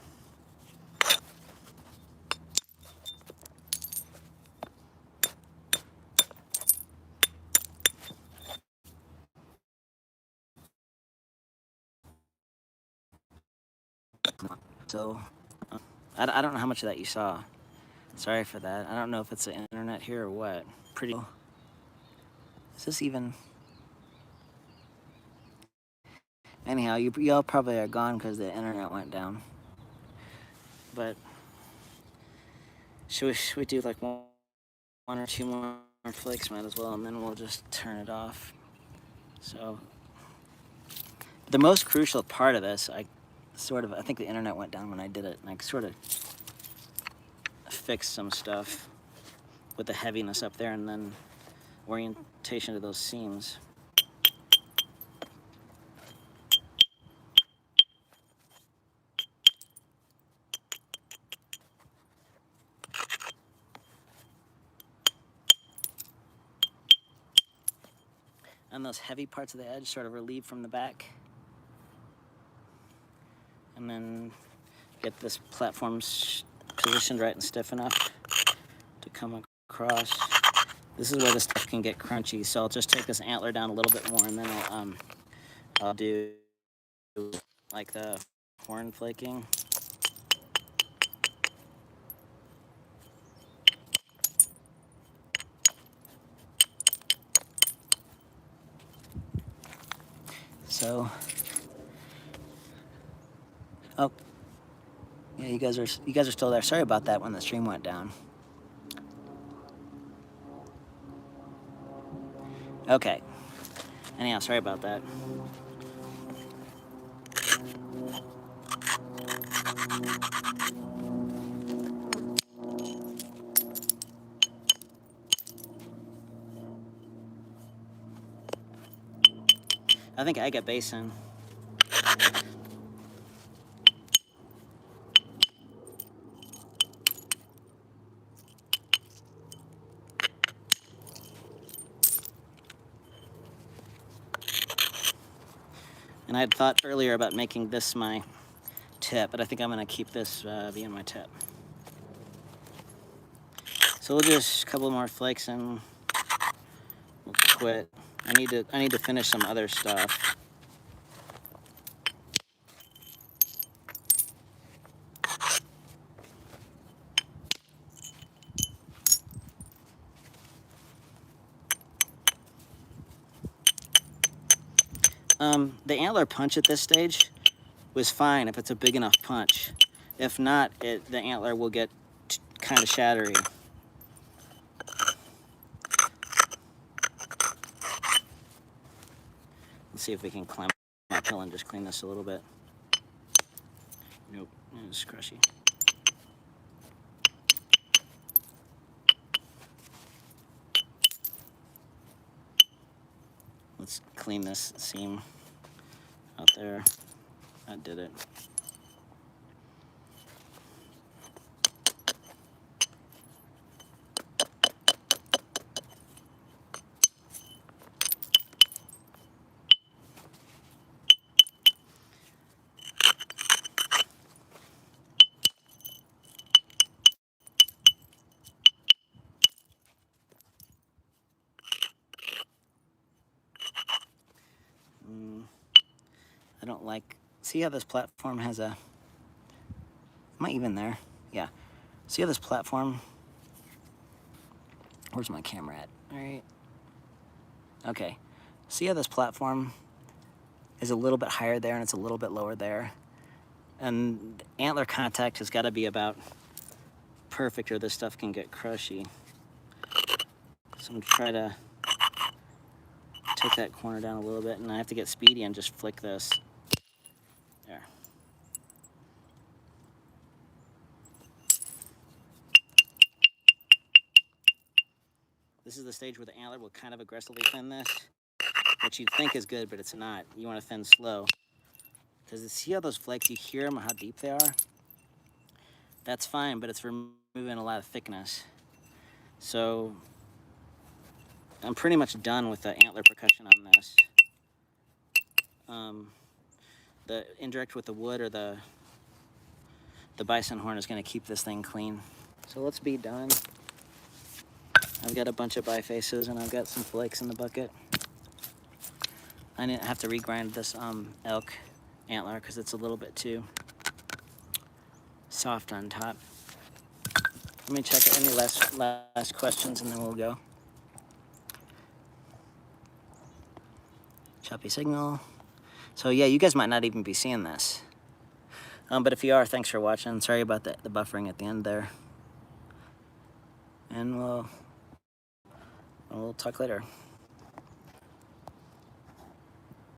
So, I don't know how much of that you saw. Sorry for that. I don't know if it's the internet here or what. Pretty. Is this even? Anyhow, y'all probably are gone because the internet went down. But should we do like one or two more flakes, might as well, and then we'll just turn it off. So the most crucial part of this, I think the internet went down when I did it, and I sort of fixed some stuff with the heaviness up there and then orientation to those seams. And those heavy parts of the edge sort of relieve from the back. And then get this platform positioned right and stiff enough to come across. This is where this stuff can get crunchy, so I'll just take this antler down a little bit more, and then I'll do like the horn flaking. So, oh, yeah, you guys are still there. Sorry about that when the stream went down. Okay. Anyhow, sorry about that. I think I got basin. And I had thought earlier about making this my tip, but I think I'm going to keep this being my tip. So we'll just a couple more flakes and we'll quit. I need to finish some other stuff. The antler punch at this stage was fine if it's a big enough punch. If not, the antler will get kind of shattery. Let's see if we can climb up. pill and just clean this a little bit. Nope, it's crushy. Let's clean this seam out there. That did it. I don't like, see how this platform has a, am I even there? Yeah. See how this platform, where's my camera at? All right. Okay. See how this platform is a little bit higher there and it's a little bit lower there? And antler contact has got to be about perfect or this stuff can get crushy. So I'm going to try to take that corner down a little bit, and I have to get speedy and just flick this. There. This is the stage where the antler will kind of aggressively thin this, which you'd think is good, but it's not. You want to thin slow. Because see how those flakes, you hear them, how deep they are? That's fine, but it's removing a lot of thickness. So I'm pretty much done with the antler percussion on this. The indirect with the wood or the bison horn is going to keep this thing clean. So let's be done. I've got a bunch of bifaces and I've got some flakes in the bucket. I didn't have to regrind this elk antler because it's a little bit too soft on top. Let me check any last questions and then we'll go. Choppy signal. So yeah, you guys might not even be seeing this. But if you are, thanks for watching. Sorry about the buffering at the end there. And we'll talk later.